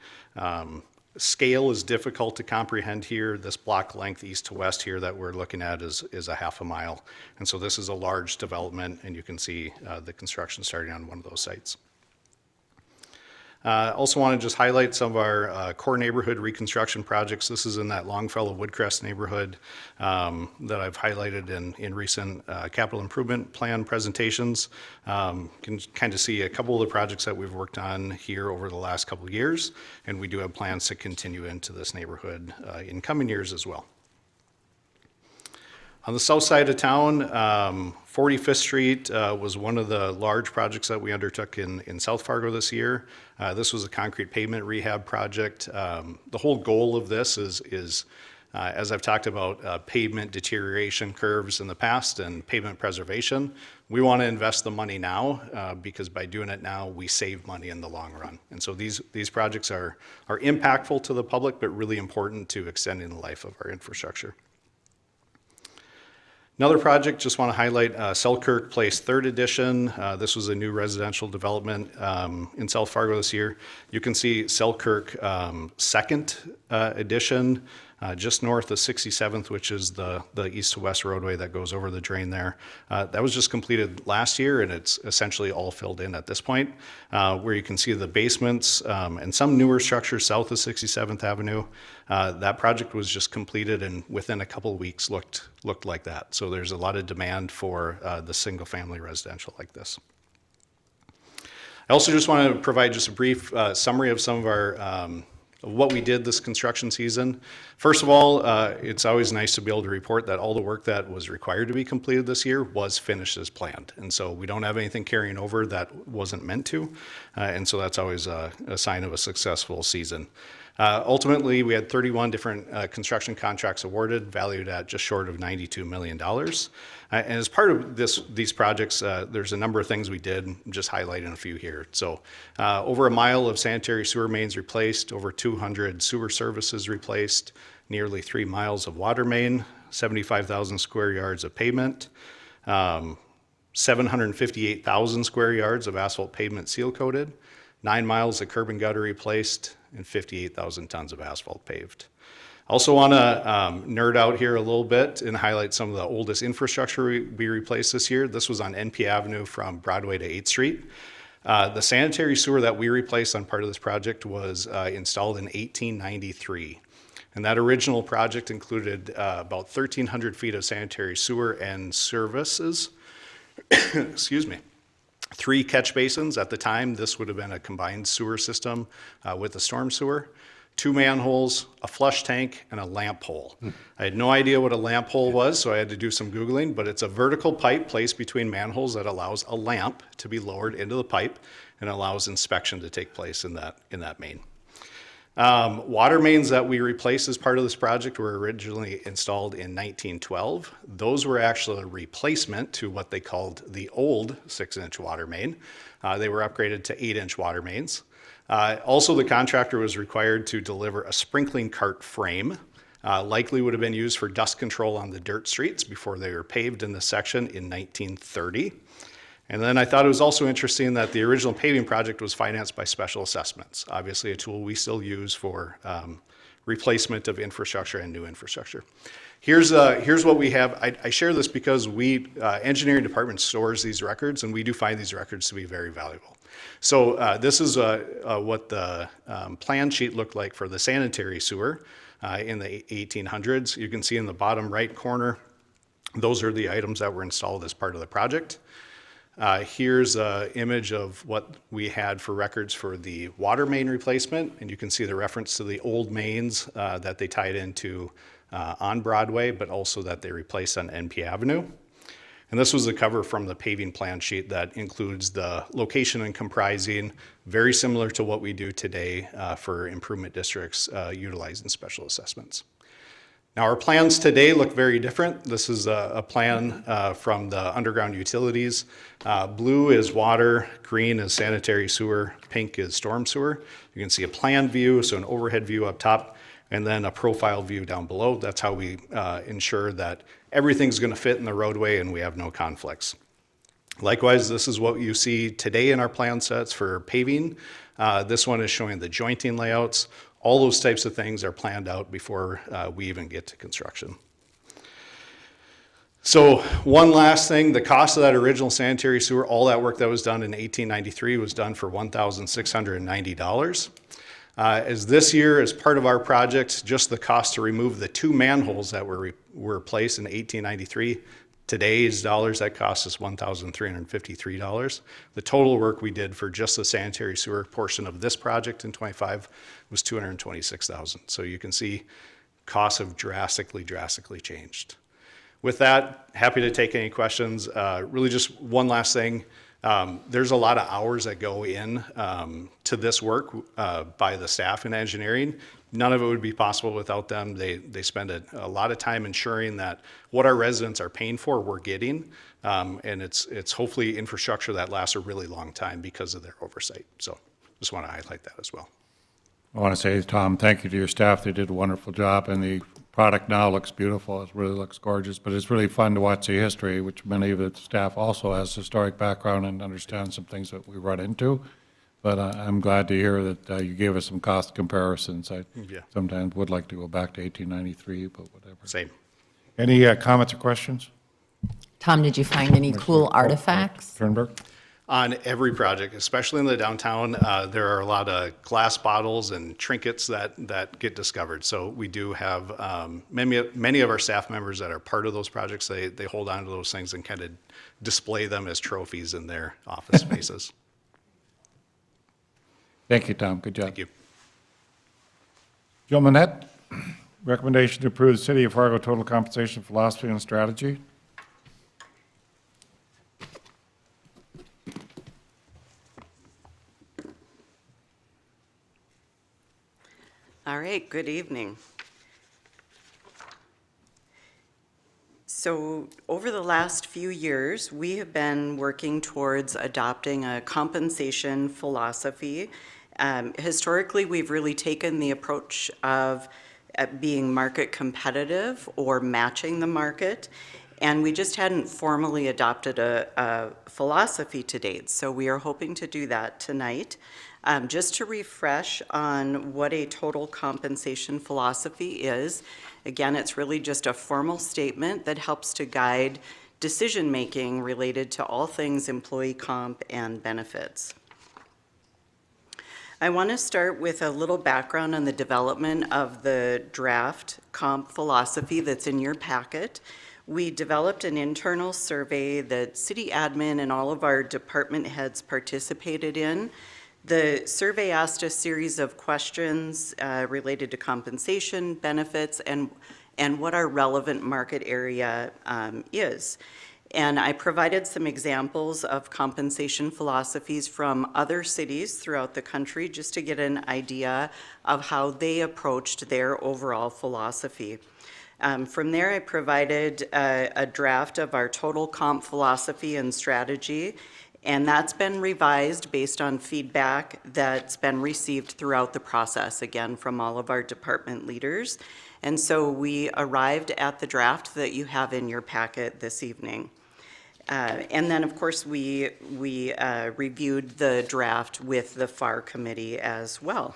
Scale is difficult to comprehend here. This block length east to west here that we're looking at is a half a mile. And so this is a large development, and you can see the construction starting on one of those sites. Also want to just highlight some of our core neighborhood reconstruction projects. This is in that Longfellow Woodcrest neighborhood that I've highlighted in recent capital improvement plan presentations. You can kind of see a couple of the projects that we've worked on here over the last couple of years, and we do have plans to continue into this neighborhood in coming years as well. On the south side of town, 45th Street was one of the large projects that we undertook in South Fargo this year. This was a concrete pavement rehab project. The whole goal of this is as I've talked about pavement deterioration curves in the past and pavement preservation, we want to invest the money now because by doing it now, we save money in the long run. And so these projects are impactful to the public, but really important to extending the life of our infrastructure. Another project, just want to highlight Selkirk Place 3rd Edition. This was a new residential development in South Fargo this year. You can see Selkirk 2nd Edition, just north of 67th, which is the east to west roadway that goes over the drain there. That was just completed last year, and it's essentially all filled in at this point, where you can see the basements and some newer structures south of 67th Avenue. That project was just completed, and within a couple of weeks looked like that. So there's a lot of demand for the single-family residential like this. I also just want to provide just a brief summary of some of our what we did this construction season. First of all, it's always nice to be able to report that all the work that was required to be completed this year was finished as planned. And so we don't have anything carrying over that wasn't meant to. And so that's always a sign of a successful season. Ultimately, we had 31 different construction contracts awarded, valued at just short of $92 million. And as part of these projects, there's a number of things we did, I'm just highlighting a few here. So over a mile of sanitary sewer mains replaced, over 200 sewer services replaced, nearly 3 miles of water main, 75,000 square yards of pavement, 758,000 square yards of asphalt pavement seal coated, 9 miles of curb and gutter replaced, and 58,000 tons of asphalt paved. I also want to nerd out here a little bit and highlight some of the oldest infrastructure we replaced this year. This was on NP Avenue from Broadway to 8th Street. The sanitary sewer that we replaced on part of this project was installed in 1893. And that original project included about 1,300 feet of sanitary sewer and services. Excuse me. 3 catch basins. At the time, this would have been a combined sewer system with a storm sewer. 2 manholes, a flush tank, and a lamp hole. I had no idea what a lamp hole was, so I had to do some Googling, but it's a vertical pipe placed between manholes that allows a lamp to be lowered into the pipe and allows inspection to take place in that main. Water mains that we replaced as part of this project were originally installed in 1912. Those were actually a replacement to what they called the old 6-inch water main. They were upgraded to 8-inch water mains. Also, the contractor was required to deliver a sprinkling cart frame. Likely would have been used for dust control on the dirt streets before they were paved in this section in 1930. And then I thought it was also interesting that the original paving project was financed by special assessments, obviously a tool we still use for replacement of infrastructure and new infrastructure. Here's what we have. I share this because engineering department stores these records, and we do find these records to be very valuable. So this is what the plan sheet looked like for the sanitary sewer in the 1800s. You can see in the bottom right corner, those are the items that were installed as part of the project. Here's an image of what we had for records for the water main replacement, and you can see the reference to the old mains that they tied into on Broadway, but also that they replaced on NP Avenue. And this was the cover from the paving plan sheet that includes the location and comprising, very similar to what we do today for improvement districts utilizing special assessments. Now, our plans today look very different. This is a plan from the underground utilities. Blue is water, green is sanitary sewer, pink is storm sewer. You can see a plan view, so an overhead view up top, and then a profile view down below. That's how we ensure that everything's going to fit in the roadway and we have no conflicts. Likewise, this is what you see today in our plan sets for paving. This one is showing the jointing layouts. All those types of things are planned out before we even get to construction. So one last thing, the cost of that original sanitary sewer, all that work that was done in 1893 was done for $1,690. As this year, as part of our project, just the cost to remove the 2 manholes that were replaced in 1893, today's dollars, that cost us $1,353. The total work we did for just the sanitary sewer portion of this project in 25 was $226,000. So you can see costs have drastically changed. With that, happy to take any questions. Really just one last thing. There's a lot of hours that go in to this work by the staff in engineering. None of it would be possible without them. They spend a lot of time ensuring that what our residents are paying for, we're getting. And it's hopefully infrastructure that lasts a really long time because of their oversight. So just want to highlight that as well. I want to say, Tom, thank you to your staff. They did a wonderful job, and the product now looks beautiful. It really looks gorgeous, but it's really fun to watch the history, which many of the staff also has historic background and understand some things that we run into. But I'm glad to hear that you gave us some cost comparisons. I sometimes would like to go back to 1893, but whatever. Same. Any comments or questions? Tom, did you find any cool artifacts? Turnberg? On every project, especially in the downtown, there are a lot of glass bottles and trinkets that get discovered. So we do have many of our staff members that are part of those projects. They hold on to those things and kind of display them as trophies in their office spaces. Thank you, Tom. Good job. Thank you. Jill Manette, recommendation to approve the City of Fargo total compensation philosophy and strategy. All right, good evening. So over the last few years, we have been working towards adopting a compensation philosophy. Historically, we've really taken the approach of being market competitive or matching the market, and we just hadn't formally adopted a philosophy to date. So we are hoping to do that tonight. Just to refresh on what a total compensation philosophy is, again, it's really just a formal statement that helps to guide decision-making related to all things employee comp and benefits. I want to start with a little background on the development of the draft comp philosophy that's in your packet. We developed an internal survey that city admin and all of our department heads participated in. The survey asked a series of questions related to compensation, benefits, and what our relevant market area is. And I provided some examples of compensation philosophies from other cities throughout the country just to get an idea of how they approached their overall philosophy. From there, I provided a draft of our total comp philosophy and strategy, and that's been revised based on feedback that's been received throughout the process, again, from all of our department leaders. And so we arrived at the draft that you have in your packet this evening. And then, of course, we reviewed the draft with the FAR committee as well.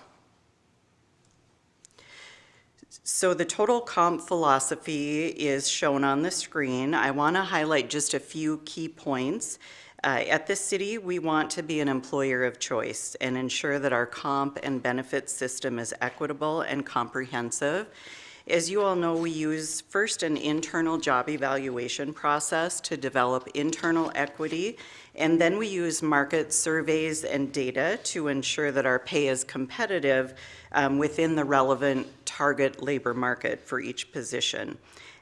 So the total comp philosophy is shown on the screen. I want to highlight just a few key points. At the city, we want to be an employer of choice and ensure that our comp and benefits system is equitable and comprehensive. As you all know, we use first an internal job evaluation process to develop internal equity, and then we use market surveys and data to ensure that our pay is competitive within the relevant target labor market for each position.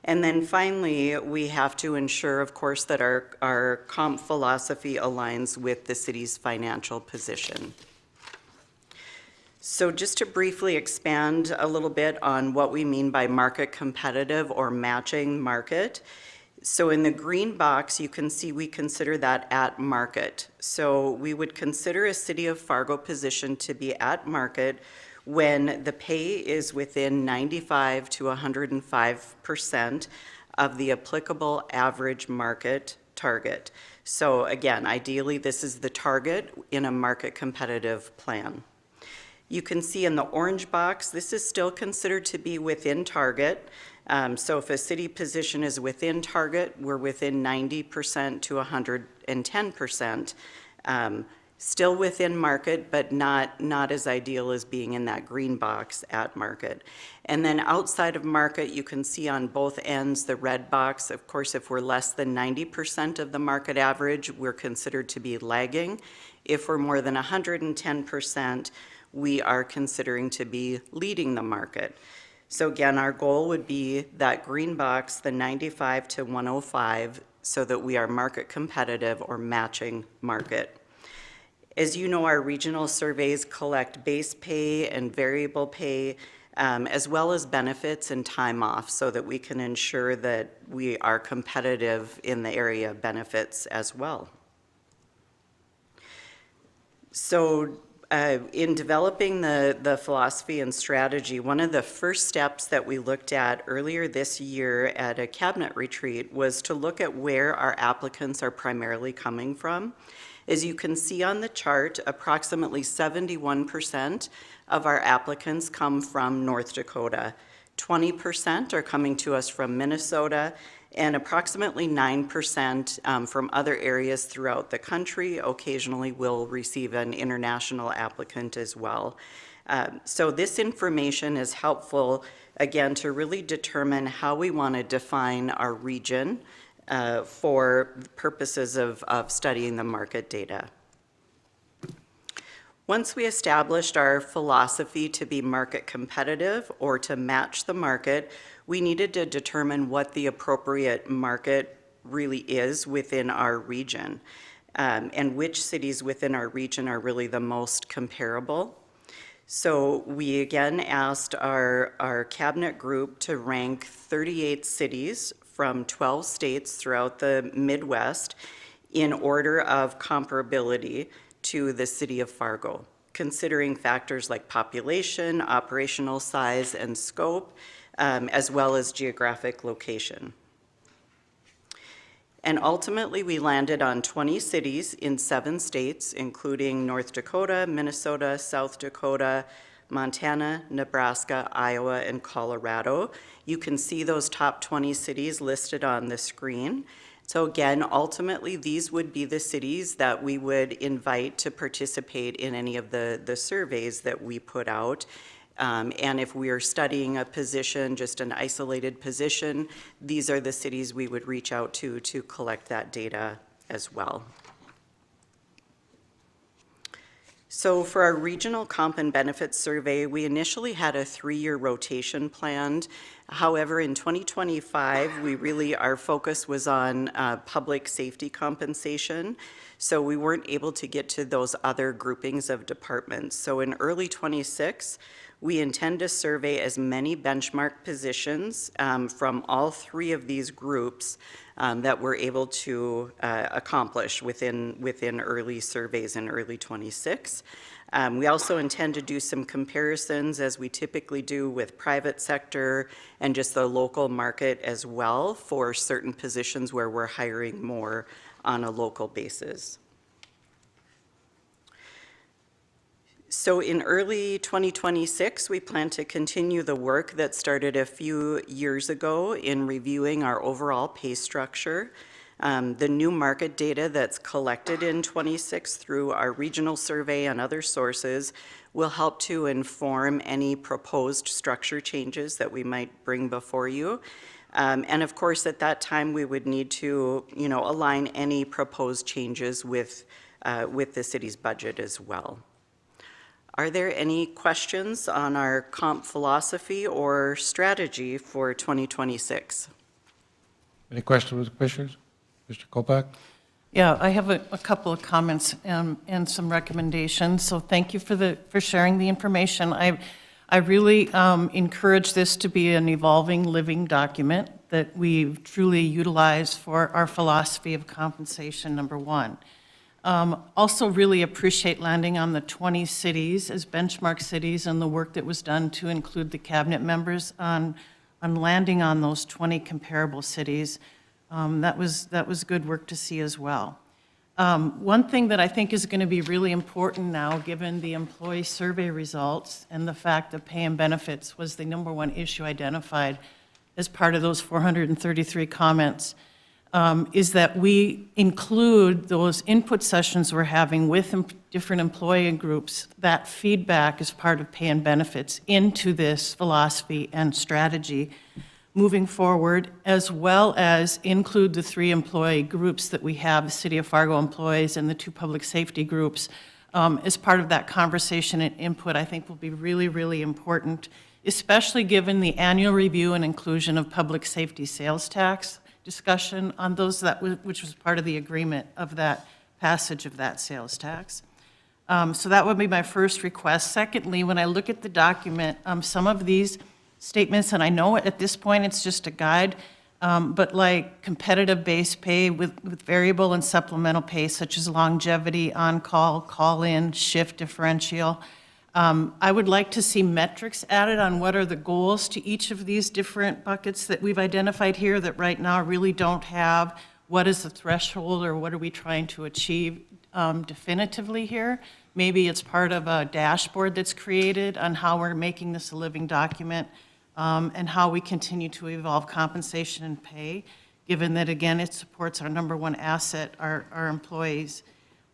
And then finally, we have to ensure, of course, that our comp philosophy aligns with the city's financial position. So just to briefly expand a little bit on what we mean by market competitive or matching market. So in the green box, you can see we consider that at market. So we would consider a City of Fargo position to be at market when the pay is within 95 to 105% of the applicable average market target. So again, ideally, this is the target in a market competitive plan. You can see in the orange box, this is still considered to be within target. So if a city position is within target, we're within 90% to 110%. Still within market, but not as ideal as being in that green box at market. And then outside of market, you can see on both ends the red box. Of course, if we're less than 90% of the market average, we're considered to be lagging. If we're more than 110%, we are considering to be leading the market. So again, our goal would be that green box, the 95 to 105, so that we are market competitive or matching market. As you know, our regional surveys collect base pay and variable pay, as well as benefits and time off, so that we can ensure that we are competitive in the area of benefits as well. So in developing the philosophy and strategy, one of the first steps that we looked at earlier this year at a cabinet retreat was to look at where our applicants are primarily coming from. As you can see on the chart, approximately 71% of our applicants come from North Dakota. 20% are coming to us from Minnesota, and approximately 9% from other areas throughout the country. Occasionally we'll receive an international applicant as well. So this information is helpful, again, to really determine how we want to define our region for purposes of studying the market data. Once we established our philosophy to be market competitive or to match the market, we needed to determine what the appropriate market really is within our region, and which cities within our region are really the most comparable. So we again asked our cabinet group to rank 38 cities from 12 states throughout the Midwest in order of comparability to the City of Fargo, considering factors like population, operational size and scope, as well as geographic location. And ultimately, we landed on 20 cities in 7 states, including North Dakota, Minnesota, South Dakota, Montana, Nebraska, Iowa, and Colorado. You can see those top 20 cities listed on the screen. So again, ultimately, these would be the cities that we would invite to participate in any of the surveys that we put out. And if we are studying a position, just an isolated position, these are the cities we would reach out to collect that data as well. So for our regional comp and benefits survey, we initially had a 3-year rotation planned. However, in 2025, our focus was on public safety compensation. So we weren't able to get to those other groupings of departments. So in early 26, we intend to survey as many benchmark positions from all 3 of these groups that we're able to accomplish within early surveys in early 26. We also intend to do some comparisons, as we typically do with private sector and just the local market as well, for certain positions where we're hiring more on a local basis. So in early 2026, we plan to continue the work that started a few years ago in reviewing our overall pay structure. The new market data that's collected in 26 through our regional survey and other sources will help to inform any proposed structure changes that we might bring before you. And of course, at that time, we would need to, align any proposed changes with the city's budget as well. Are there any questions on our comp philosophy or strategy for 2026? Any questions with the commissioners? Mr. Kolpak? Yeah, I have a couple of comments and some recommendations. So thank you for sharing the information. I really encourage this to be an evolving, living document that we truly utilize for our philosophy of compensation, number one. Also really appreciate landing on the 20 cities as benchmark cities and the work that was done to include the cabinet members on landing on those 20 comparable cities. That was good work to see as well. One thing that I think is going to be really important now, given the employee survey results and the fact that pay and benefits was the number one issue identified as part of those 433 comments, is that we include those input sessions we're having with different employee groups, that feedback as part of pay and benefits into this philosophy and strategy moving forward, as well as include the 3 employee groups that we have, the City of Fargo employees and the 2 public safety groups, as part of that conversation and input. I think will be really, really important, especially given the annual review and inclusion of public safety sales tax discussion on those, which was part of the agreement of that passage of that sales tax. So that would be my first request. Secondly, when I look at the document, some of these statements, and I know at this point it's just a guide, but like competitive base pay with variable and supplemental pay, such as longevity, on-call, call-in, shift differential. I would like to see metrics added on what are the goals to each of these different buckets that we've identified here that right now really don't have what is the threshold or what are we trying to achieve definitively here. Maybe it's part of a dashboard that's created on how we're making this a living document and how we continue to evolve compensation and pay, given that, again, it supports our number one asset, our employees.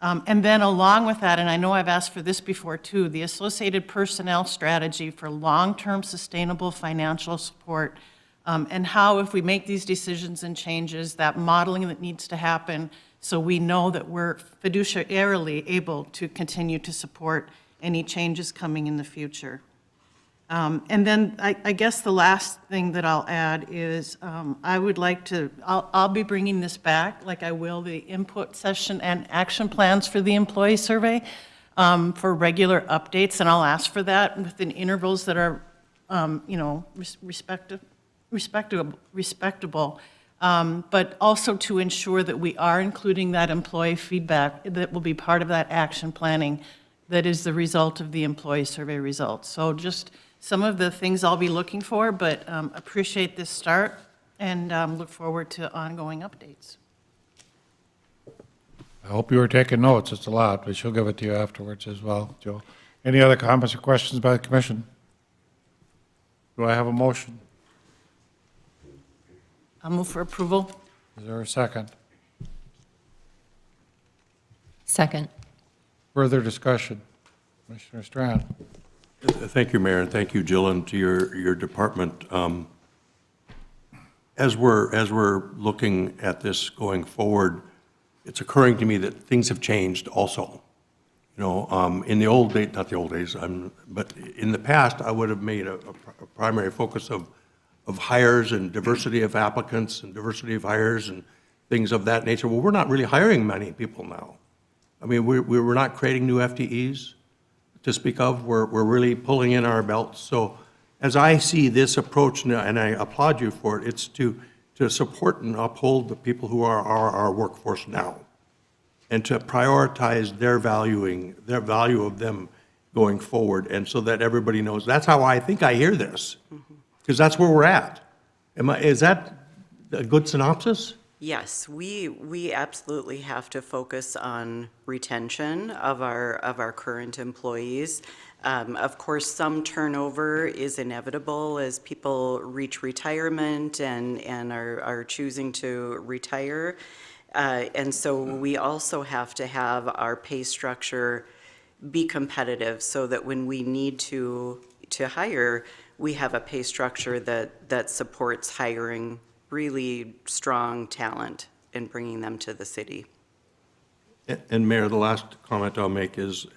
And then along with that, and I know I've asked for this before too, the associated personnel strategy for long-term sustainable financial support, and how if we make these decisions and changes, that modeling that needs to happen so we know that we're fiduciarily able to continue to support any changes coming in the future. And then I guess the last thing that I'll add is I would like to, I'll be bringing this back, like I will the input session and action plans for the employee survey for regular updates, and I'll ask for that within intervals that are, respectable, but also to ensure that we are including that employee feedback that will be part of that action planning that is the result of the employee survey results. So just some of the things I'll be looking for, but appreciate this start and look forward to ongoing updates. hope you were taking notes. It's a lot, but she'll give it to you afterwards as well, Joe. Any other comments or questions by the commission? Do I have a motion? I'll move for approval. Is there a second? Second. Further discussion? Commissioner Strand. Thank you, Mayor, and thank you, Jill, and to your department. As we're looking at this going forward, it's occurring to me that things have changed also. You know, in the old days, not the old days, but in the past, I would have made a primary focus of hires and diversity of applicants and diversity of hires and things of that nature. Well, we're not really hiring many people now. I mean, we're not creating new FTEs to speak of. We're really pulling in our belts. So as I see this approach, and I applaud you for it, it's to support and uphold the people who are our workforce now, and to prioritize their value of them going forward, and so that everybody knows. That's how I think I hear this, because that's where we're at. Is that a good synopsis? Yes, we absolutely have to focus on retention of our current employees. Of course, some turnover is inevitable as people reach retirement and are choosing to retire. And so we also have to have our pay structure be competitive so that when we need to hire, we have a pay structure that supports hiring really strong talent and bringing them to the city. And Mayor, the last comment I'll make is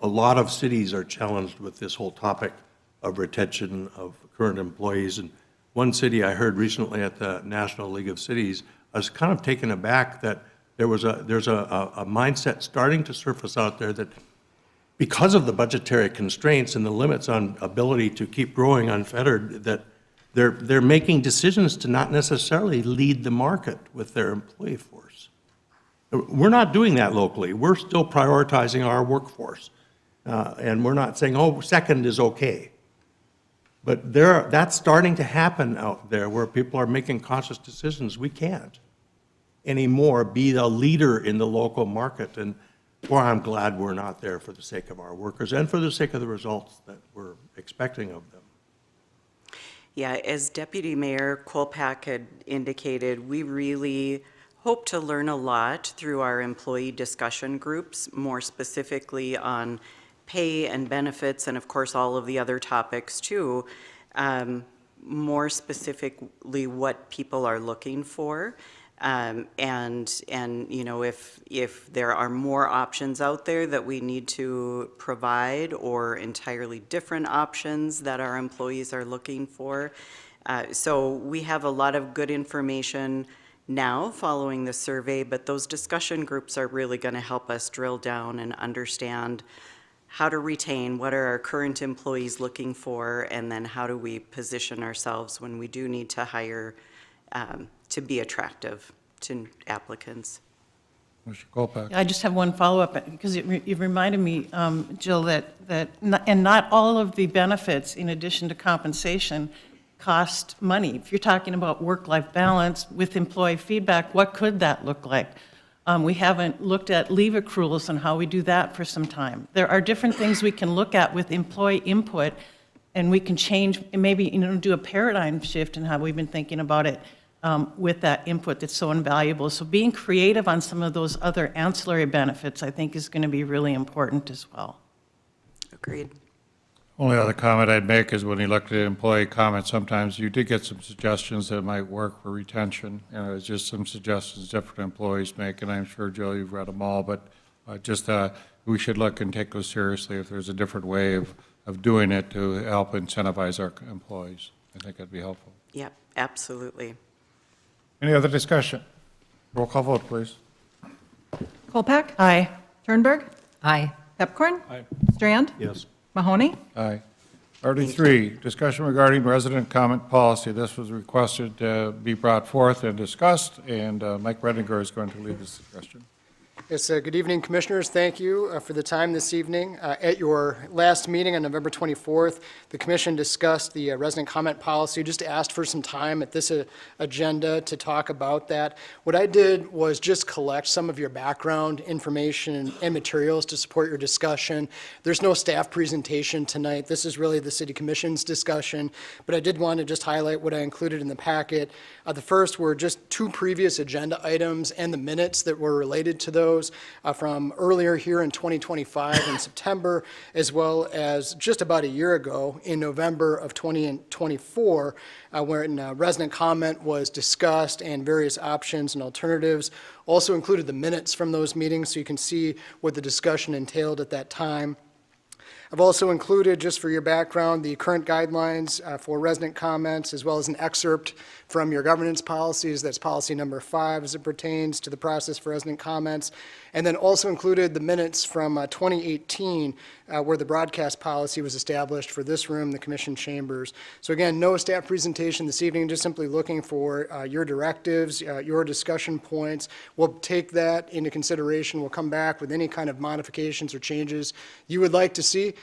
a lot of cities are challenged with this whole topic of retention of current employees. And one city I heard recently at the National League of Cities, I was kind of taken aback that there's a mindset starting to surface out there that because of the budgetary constraints and the limits on ability to keep growing unfettered, that they're making decisions to not necessarily lead the market with their employee force. We're not doing that locally. We're still prioritizing our workforce. And we're not saying, oh, second is okay. But that's starting to happen out there where people are making conscious decisions. We can't anymore be the leader in the local market. And boy, I'm glad we're not there for the sake of our workers and for the sake of the results that we're expecting of them. Yeah, as Deputy Mayor Kolpak had indicated, we really hope to learn a lot through our employee discussion groups, more specifically on pay and benefits, and of course all of the other topics too, more specifically what people are looking for. And you know, if there are more options out there that we need to provide or entirely different options that our employees are looking for. So we have a lot of good information now following the survey, but those discussion groups are really going to help us drill down and understand how to retain, what are our current employees looking for, and then how do we position ourselves when we do need to hire to be attractive to applicants. Mr. Kolpak. I just have one follow-up, because you reminded me, Jill, that not all of the benefits, in addition to compensation, cost money. If you're talking about work-life balance with employee feedback, what could that look like? We haven't looked at leave accruals and how we do that for some time. There are different things we can look at with employee input, and we can change, and maybe do a paradigm shift in how we've been thinking about it with that input that's so invaluable. So being creative on some of those other ancillary benefits, I think, is going to be really important as well. Agreed. Only other comment I'd make is when you look at employee comments, sometimes you did get some suggestions that might work for retention. You know, it's just some suggestions different employees make, and I'm sure, Joe, you've read them all, but we should look and take those seriously if there's a different way of doing it to help incentivize our employees. I think that'd be helpful. Yep, absolutely. Any other discussion? Roll call vote, please. Kolpak? Aye. Turnberg? Aye. Pepcorn? Aye. Strand? Yes. Mahoney? Aye. 33, discussion regarding resident comment policy. This was requested to be brought forth and discussed, and Mike Redinger is going to lead this discussion. Yes, good evening, Commissioners. Thank you for the time this evening. At your last meeting on November 24th, the Commission discussed the resident comment policy. Just asked for some time at this agenda to talk about that. What I did was just collect some of your background information and materials to support your discussion. There's no staff presentation tonight. This is really the City Commission's discussion, but I did want to just highlight what I included in the packet. The first were just 2 previous agenda items and the minutes that were related to those from earlier here in 2025 in September, as well as just about a year ago in November of 2024, when resident comment was discussed and various options and alternatives. Also included the minutes from those meetings so you can see what the discussion entailed at that time. I've also included, just for your background, the current guidelines for resident comments, as well as an excerpt from your governance policies. That's policy number 5 as it pertains to the process for resident comments. And then also included the minutes from 2018, where the broadcast policy was established for this room, the Commission chambers. So again, no staff presentation this evening, just simply looking for your directives, your discussion points. We'll take that into consideration. We'll come back with any kind of modifications or changes you would like to see.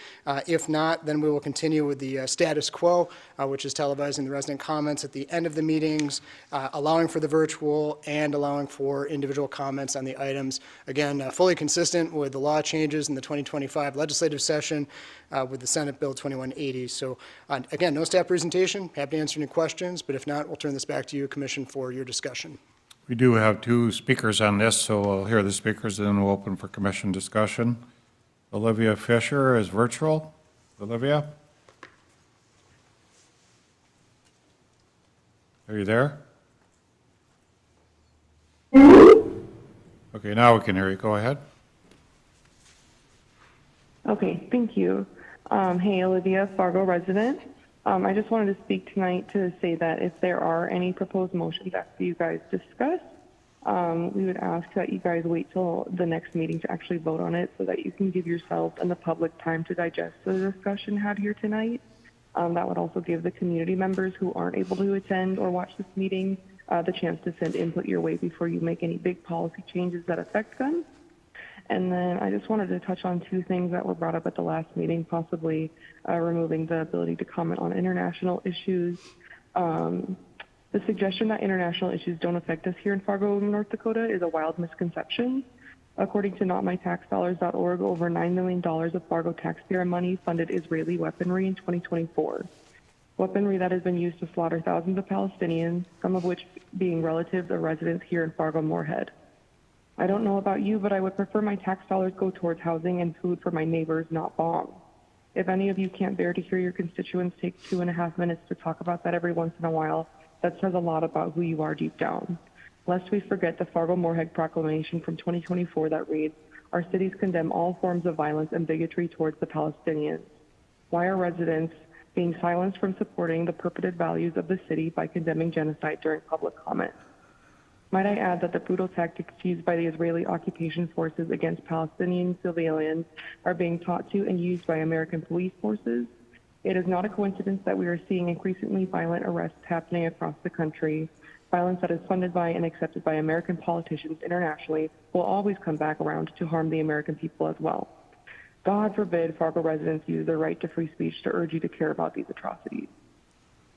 If not, then we will continue with the status quo, which is televising the resident comments at the end of the meetings, allowing for the virtual and allowing for individual comments on the items. Again, fully consistent with the law changes in the 2025 legislative session with the Senate Bill 2180. So again, no staff presentation. Happy to answer any questions, but if not, we'll turn this back to you, Commission, for your discussion. We do have 2 speakers on this, so we'll hear the speakers and then we'll open for Commission discussion. Olivia Fisher is virtual. Olivia? Are you there? Okay, now we can hear you. Go ahead. Okay, thank you. Hey, Olivia, Fargo resident. I just wanted to speak tonight to say that if there are any proposed motions after you guys discuss, we would ask that you guys wait till the next meeting to actually vote on it so that you can give yourself and the public time to digest the discussion had here tonight. That would also give the community members who aren't able to attend or watch this meeting the chance to send input your way before you make any big policy changes that affect them. And then I just wanted to touch on 2 things that were brought up at the last meeting, possibly removing the ability to comment on international issues. The suggestion that international issues don't affect us here in Fargo, North Dakota is a wild misconception. According to NotMyTaxDollars.org, over $9 million of Fargo taxpayer money funded Israeli weaponry in 2024. Weaponry that has been used to slaughter thousands of Palestinians, some of which being relatives or residents here in Fargo-Moorhead. I don't know about you, but I would prefer my tax dollars go towards housing and food for my neighbors, not bombs. If any of you can't bear to hear your constituents take 2.5 minutes to talk about that every once in a while, that says a lot about who you are deep down. Lest we forget the Fargo-Moorhead Proclamation from 2024 that reads, "Our cities condemn all forms of violence and bigotry towards the Palestinians." Why are residents being silenced from supporting the purported values of the city by condemning genocide during public comment? Might I add that the brutal tactics used by the Israeli occupation forces against Palestinian civilians are being taught to and used by American police forces? It is not a coincidence that we are seeing increasingly violent arrests happening across the country. Violence that is funded by and accepted by American politicians internationally will always come back around to harm the American people as well. God forbid Fargo residents use their right to free speech to urge you to care about these atrocities.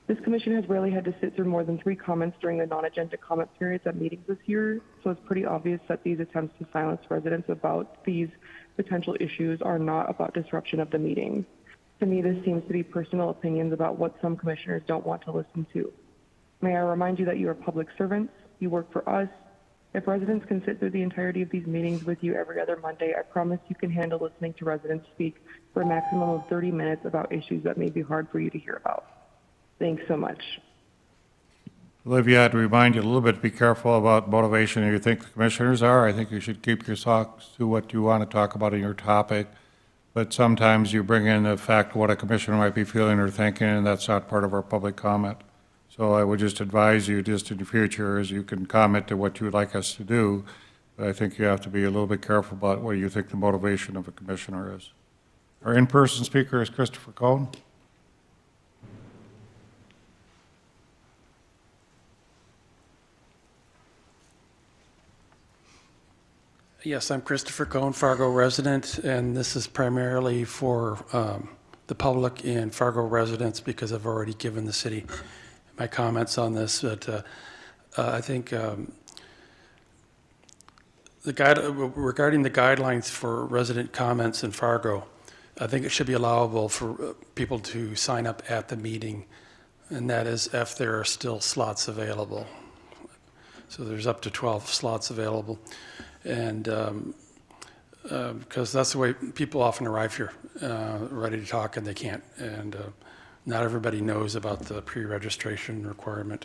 This commission has rarely had to sit through more than 3 comments during the non-agenda comment periods at meetings this year, so it's pretty obvious that these attempts to silence residents about these potential issues are not about disruption of the meeting. To me, this seems to be personal opinions about what some commissioners don't want to listen to. May I remind you that you are public servants, you work for us. If residents can sit through the entirety of these meetings with you every other Monday, I promise you can handle listening to residents speak for a maximum of 30 minutes about issues that may be hard for you to hear about. Thanks so much. Olivia, I'd remind you a little bit to be careful about motivation you think the commissioners are. I think you should keep your thoughts to what you want to talk about in your topic. But sometimes you bring in the fact what a commissioner might be feeling or thinking, and that's not part of our public comment. So I would just advise you just in the future is you can comment to what you would like us to do, but I think you have to be a little bit careful about what you think the motivation of a commissioner is. Our in-person speaker is Christopher Cohn. Yes, I'm Christopher Cohn, Fargo resident, and this is primarily for the public and Fargo residents because I've already given the city my comments on this. But I think regarding the guidelines for resident comments in Fargo, I think it should be allowable for people to sign up at the meeting, and that is if there are still slots available. So there's up to 12 slots available. And because that's the way people often arrive here, ready to talk, and they can't. And not everybody knows about the pre-registration requirement.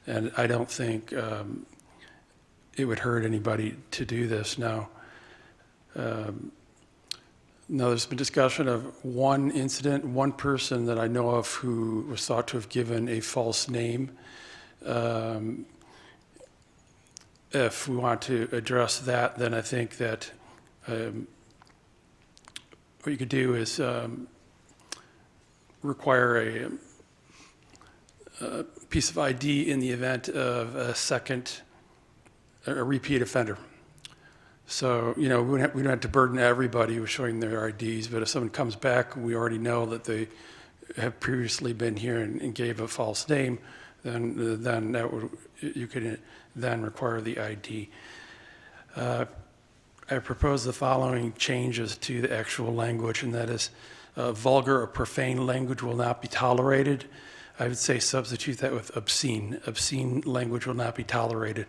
And I don't think it would hurt anybody to do this now. No, there's been discussion of one incident, one person that I know of who was thought to have given a false name. If we want to address that, then I think that what you could do is require a piece of ID in the event of a repeat offender. So, we don't have to burden everybody with showing their IDs, but if someone comes back and we already know that they have previously been here and gave a false name, then that would, you could then require the ID. I propose the following changes to the actual language, and that is vulgar or profane language will not be tolerated. I would say substitute that with obscene. Obscene language will not be tolerated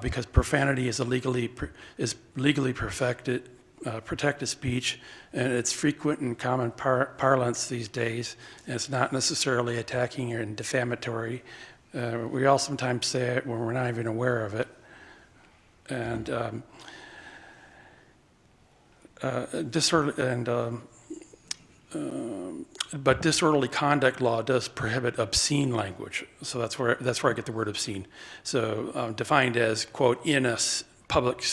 because profanity is legally protected speech, and it's frequent in common parlance these days, and it's not necessarily attacking or defamatory. We all sometimes say it when we're not even aware of it. And but disorderly conduct law does prohibit obscene language, so that's where I get the word obscene. So defined as, quote, in a public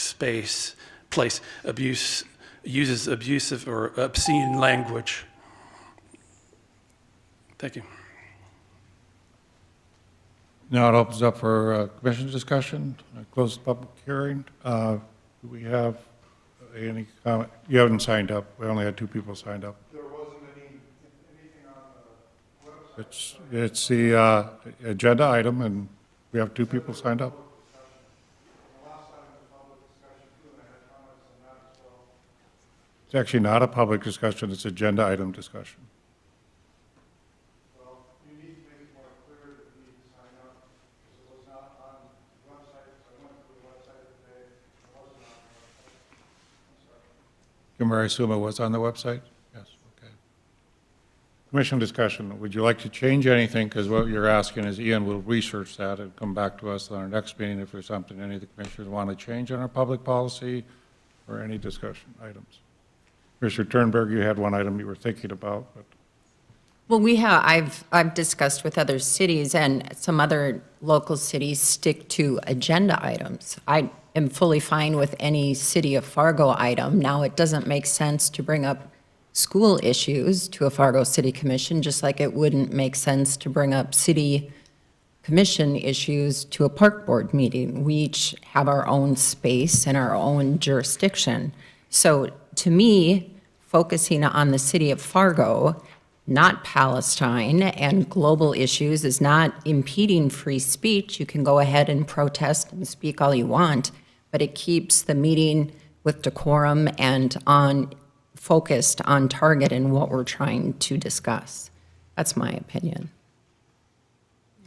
place, uses abusive or obscene language. Thank you. Now it opens up for commission discussion. I close the public hearing. Do we have any comment? You haven't signed up. We only had 2 people signed up. There wasn't anything on the website. It's the agenda item, and we have 2 people signed up. The last time was public discussion too, and I had comments on that as well. It's actually not a public discussion. It's agenda item discussion. Well, you need to make it more clear that you need to sign up, because it was not on the website. So I went through the website today. It wasn't on the website. I'm sorry. Kimber, I assume it was on the website? Yes, okay. Commission discussion. Would you like to change anything? Because what you're asking is Ian will research that and come back to us on our next meeting if there's something any of the commissioners want to change in our public policy or any discussion items. Mr. Turnberg, you had one item you were thinking about, but. Well, I've discussed with other cities, and some other local cities stick to agenda items. I am fully fine with any City of Fargo item. Now, it doesn't make sense to bring up school issues to a Fargo City Commission, just like it wouldn't make sense to bring up city commission issues to a park board meeting. We each have our own space and our own jurisdiction. So to me, focusing on the City of Fargo, not Palestine, and global issues is not impeding free speech. You can go ahead and protest and speak all you want, but it keeps the meeting with decorum and focused on target in what we're trying to discuss. That's my opinion.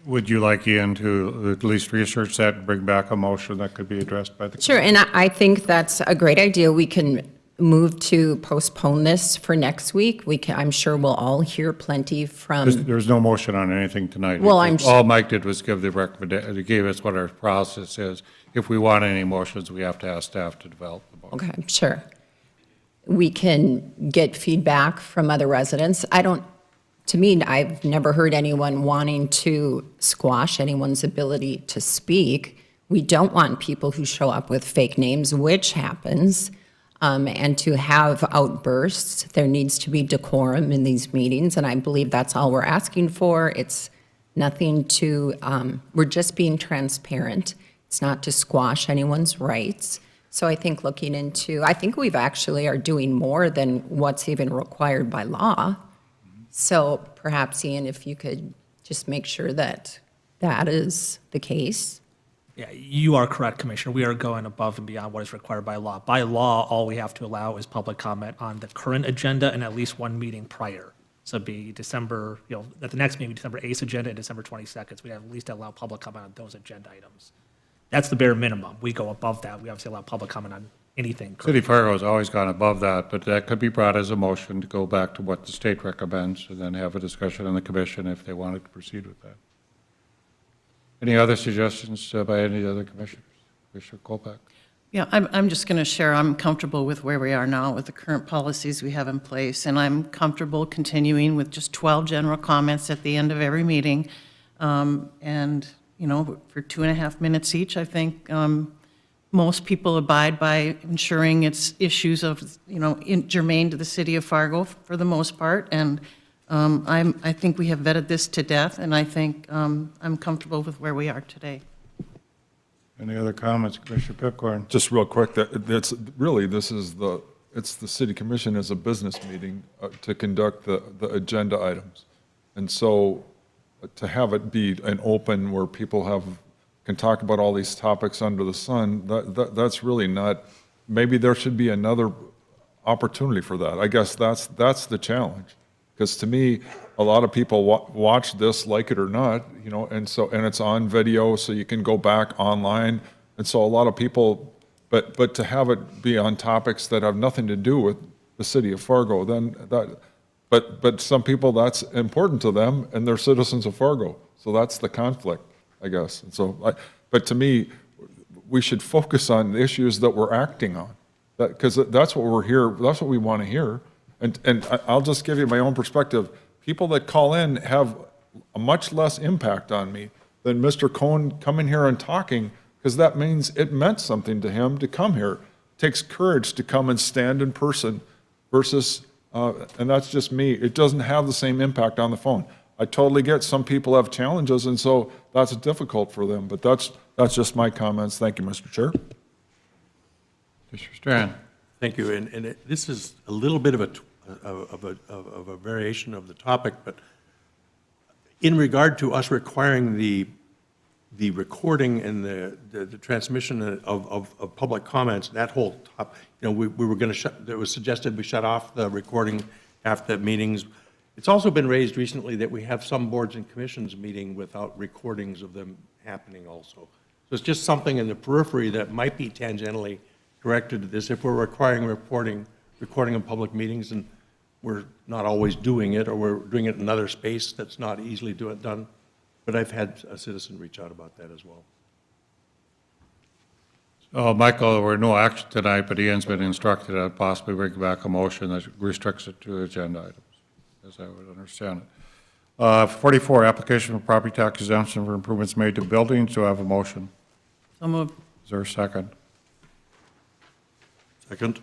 Would you like Ian to at least research that and bring back a motion that could be addressed by the? Sure, and I think that's a great idea. We can move to postpone this for next week. I'm sure we'll all hear plenty from. There's no motion on anything tonight. Well, all Mike did was give the recommendation. He gave us what our process is. If we want any motions, we have to ask staff to develop the motion. Okay, sure. We can get feedback from other residents. To me, I've never heard anyone wanting to squash anyone's ability to speak. We don't want people who show up with fake names, which happens. And to have outbursts, there needs to be decorum in these meetings, and I believe that's all we're asking for. It's nothing we're just being transparent. It's not to squash anyone's rights. So I think I think we've actually are doing more than what's even required by law. So perhaps, Ian, if you could just make sure that that is the case. Yeah, you are correct, Commissioner. We are going above and beyond what is required by law. By law, all we have to allow is public comment on the current agenda and at least one meeting prior. So it'd be December, at the next meeting, December 8th agenda and December 22nd. We have at least allow public comment on those agenda items. That's the bare minimum. We go above that. We obviously allow public comment on anything. City of Fargo has always gone above that, but that could be brought as a motion to go back to what the state recommends and then have a discussion on the commission if they wanted to proceed with that. Any other suggestions by any other commissioners? Commissioner Kolpak? Yeah, I'm just going to share, I'm comfortable with where we are now with the current policies we have in place, and I'm comfortable continuing with just 12 general comments at the end of every meeting. And, for 2.5 minutes each, I think most people abide by ensuring it's issues of, germane to the city of Fargo for the most part. And I think we have vetted this to death, and I think I'm comfortable with where we are today. Any other comments, Commissioner Pipcorn? Just real quick, it's the city commission as a business meeting to conduct the agenda items. And so to have it be an open where people can talk about all these topics under the sun, that's really not, maybe there should be another opportunity for that. I guess that's the challenge. Because to me, a lot of people watch this, like it or not, and it's on video, so you can go back online. And so a lot of people, but to have it be on topics that have nothing to do with the city of Fargo, but some people, that's important to them, and they're citizens of Fargo. So that's the conflict, I guess. And so, but to me, we should focus on the issues that we're acting on, because that's what we're here. That's what we want to hear. And I'll just give you my own perspective. People that call in have a much less impact on me than Mr. Cohn coming here and talking, because that means it meant something to him to come here. It takes courage to come and stand in person versus, and that's just me, it doesn't have the same impact on the phone. I totally get some people have challenges, and so that's difficult for them, but that's just my comments. Thank you, Mr. Chair. Mr. Strand. Thank you. And this is a little bit of a variation of the topic, but in regard to us requiring the recording and the transmission of public comments, that whole top, we were going to it was suggested we shut off the recording after meetings. It's also been raised recently that we have some boards and commissions meeting without recordings of them happening also. So it's just something in the periphery that might be tangentially directed to this. If we're requiring recording of public meetings and we're not always doing it, or we're doing it in another space that's not easily done. But I've had a citizen reach out about that as well. So, Michael, there were no action tonight, but Ian's been instructed to possibly bring back a motion that restricts it to agenda items, as I would understand it. 44, application for property tax exemption for improvements made to buildings. Do I have a motion? So moved. Is there a second? Second.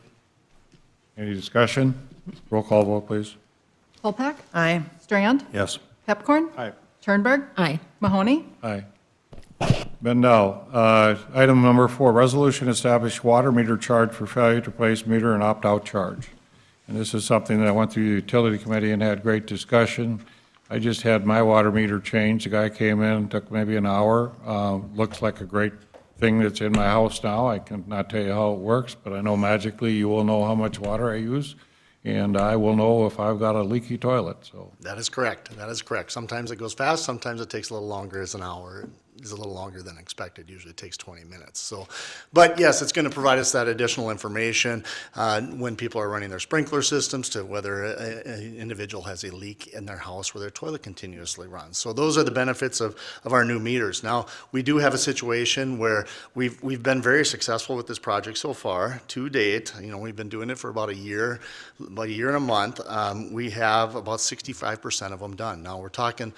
Any discussion? Roll call vote, please. Kolpak? Aye. Strand? Yes. Pepcorn? Aye. Turnberg? Aye. Mahoney? Aye. Bendel, item number 4, resolution establish water meter charge for failure to place meter and opt-out charge. And this is something that I went through the utility committee and had great discussion. I just had my water meter changed. The guy came in, took maybe an hour. Looks like a great thing that's in my house now. I cannot tell you how it works, but I know magically you will know how much water I use, and I will know if I've got a leaky toilet. So that is correct. That is correct. Sometimes it goes fast. Sometimes it takes a little longer as an hour. Is a little longer than expected. Usually it takes 20 minutes. So, but yes, it's going to provide us that additional information when people are running their sprinkler systems to whether an individual has a leak in their house where their toilet continuously runs. So those are the benefits of our new meters. Now, we do have a situation where we've been very successful with this project so far to date. We've been doing it for about a year and a month. We have about 65% of them done. Now we're talking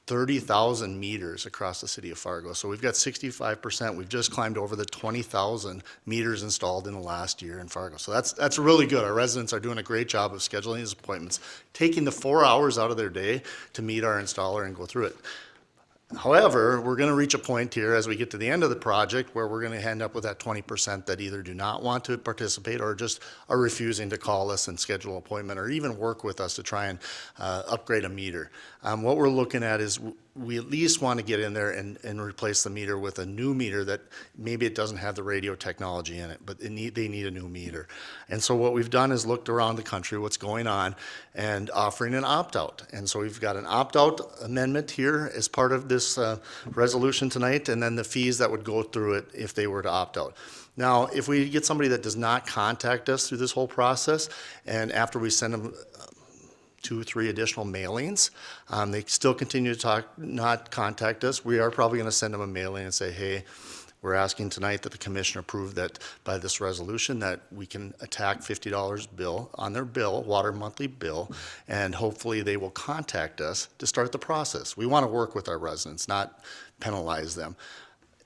30,000 meters across the city of Fargo. So we've got 65%. We've just climbed over the 20,000 meters installed in the last year in Fargo. So that's really good. Our residents are doing a great job of scheduling these appointments, taking the 4 hours out of their day to meet our installer and go through it. However, we're going to reach a point here as we get to the end of the project where we're going to end up with that 20% that either do not want to participate or just are refusing to call us and schedule an appointment or even work with us to try and upgrade a meter. What we're looking at is we at least want to get in there and replace the meter with a new meter that maybe it doesn't have the radio technology in it, but they need a new meter. And so what we've done is looked around the country, what's going on, and offering an opt-out. And so we've got an opt-out amendment here as part of this resolution tonight, and then the fees that would go through it if they were to opt out. Now, if we get somebody that does not contact us through this whole process, and after we send them 2 or 3 additional mailings, they still continue to not contact us, we are probably going to send them a mailing and say, hey, we're asking tonight that the commission approve that by this resolution that we can attack $50 bill on their bill, water monthly bill, and hopefully they will contact us to start the process. We want to work with our residents, not penalize them.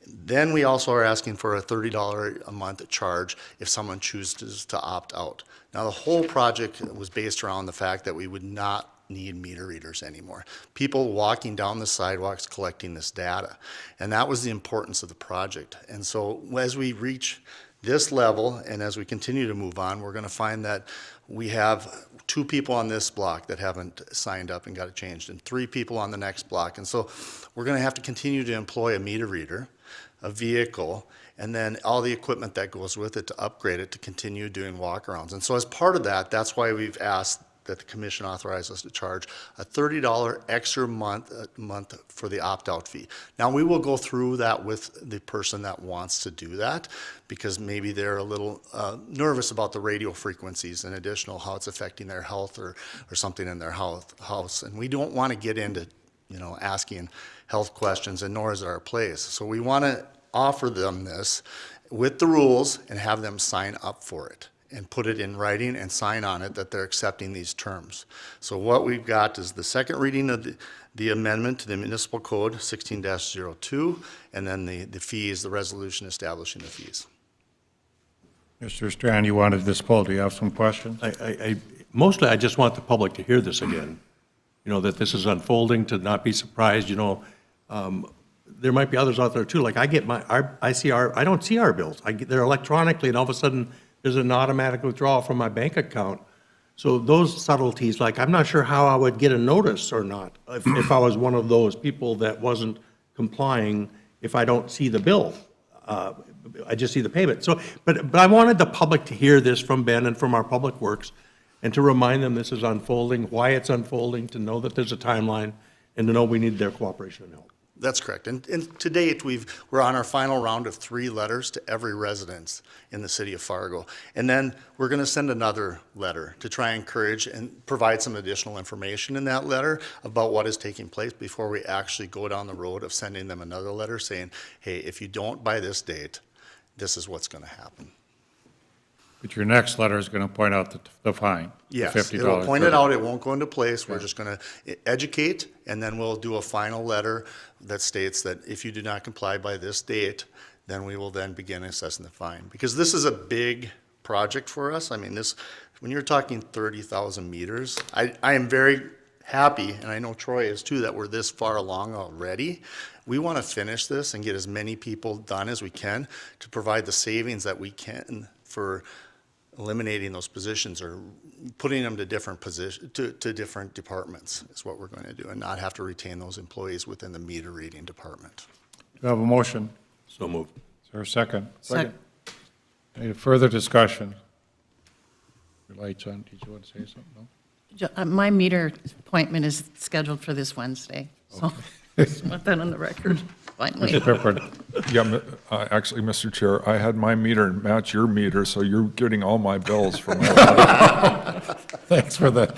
Then we also are asking for a $30 a month charge if someone chooses to opt out. Now, the whole project was based around the fact that we would not need meter readers anymore. People walking down the sidewalks collecting this data. And that was the importance of the project. And so as we reach this level and as we continue to move on, we're going to find that we have 2 people on this block that haven't signed up and got it changed, and 3 people on the next block. And so we're going to have to continue to employ a meter reader, a vehicle, and then all the equipment that goes with it to upgrade it to continue doing walkarounds. And so as part of that, that's why we've asked that the commission authorize us to charge a $30 extra month for the opt-out fee. Now, we will go through that with the person that wants to do that because maybe they're a little nervous about the radio frequencies and additional how it's affecting their health or something in their house. And we don't want to get into, asking health questions, and nor is it our place. So we want to offer them this with the rules and have them sign up for it and put it in writing and sign on it that they're accepting these terms. So what we've got is the second reading of the amendment to the municipal code 16-02, and then the fees, the resolution establishing the fees. Mr. Strand, you wanted this poll. Do you have some questions? Mostly, I just want the public to hear this again. That this is unfolding, to not be surprised. There might be others out there too. Like I don't see our bills. They're electronically, and all of a sudden there's an automatic withdrawal from my bank account. So those subtleties, like I'm not sure how I would get a notice or not if I was one of those people that wasn't complying if I don't see the bill. I just see the payment. So, but I wanted the public to hear this from Ben and from our Public Works and to remind them this is unfolding, why it's unfolding, to know that there's a timeline, and to know we need their cooperation and help. That's correct. And to date, we're on our final round of 3 letters to every residence in the city of Fargo. And then we're going to send another letter to try and encourage and provide some additional information in that letter about what is taking place before we actually go down the road of sending them another letter saying, hey, if you don't by this date, this is what's going to happen. But your next letter is going to point out the fine. Yes, the $50 it'll point fee. it out. It won't go into place. We're just going to educate, and then we'll do a final letter that states that if you do not comply by this date, then we will then begin assessing the fine. Because this is a big project for us. I mean, when you're talking 30,000 meters, I am very happy, and I know Troy is too, that we're this far along already. We want to finish this and get as many people done as we can to provide the savings that we can for eliminating those positions or putting them to different to different departments is what we're going to do, and not have to retain those employees within the meter reading department. Do you have a motion? So moved. Is there a second? Second. Any further discussion? Your lights on. Did you want to say something? No? My meter appointment is scheduled for this Wednesday, so just want that on the record, finally. Mr. Pippert, yeah, actually, Mr. Chair, I had my meter match your meter, so you're getting all my bills for my water. Thanks for that.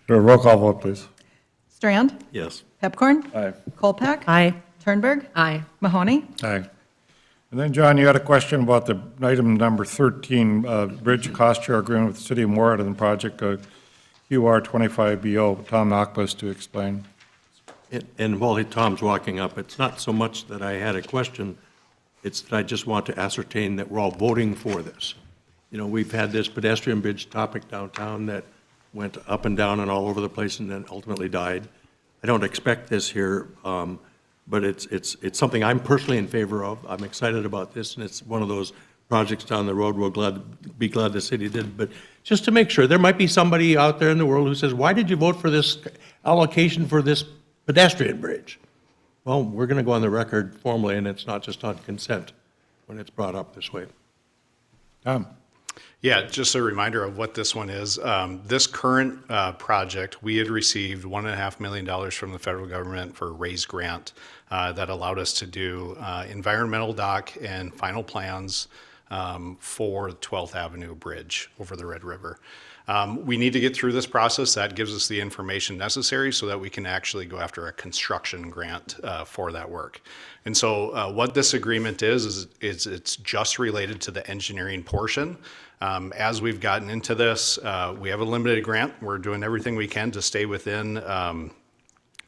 Roll call vote, please. Strand? Yes. Pepcorn? Aye. Kolpak? Aye. Turnberg? Aye. Mahoney? Aye. And then, John, you had a question about the item number 13, bridge cost share agreement with the City of Morehead and project QR 25BO. Tom Knockbus to explain. And while Tom's walking up, it's not so much that I had a question, it's that I just want to ascertain that we're all voting for this. We've had this pedestrian bridge topic downtown that went up and down and all over the place and then ultimately died. I don't expect this here, but it's something I'm personally in favor of. I'm excited about this, and it's one of those projects down the road we'll be glad the city did. But just to make sure, there might be somebody out there in the world who says, why did you vote for this allocation for this pedestrian bridge? Well, we're going to go on the record formally, and it's not just on consent when it's brought up this way. Tom? Yeah, just a reminder of what this one is. This current project, we had received $1.5 million from the federal government for a raised grant that allowed us to do environmental dock and final plans for the 12th Avenue Bridge over the Red River. We need to get through this process. That gives us the information necessary so that we can actually go after a construction grant for that work. And so what this agreement is it's just related to the engineering portion. As we've gotten into this, we have a limited grant. We're doing everything we can to stay within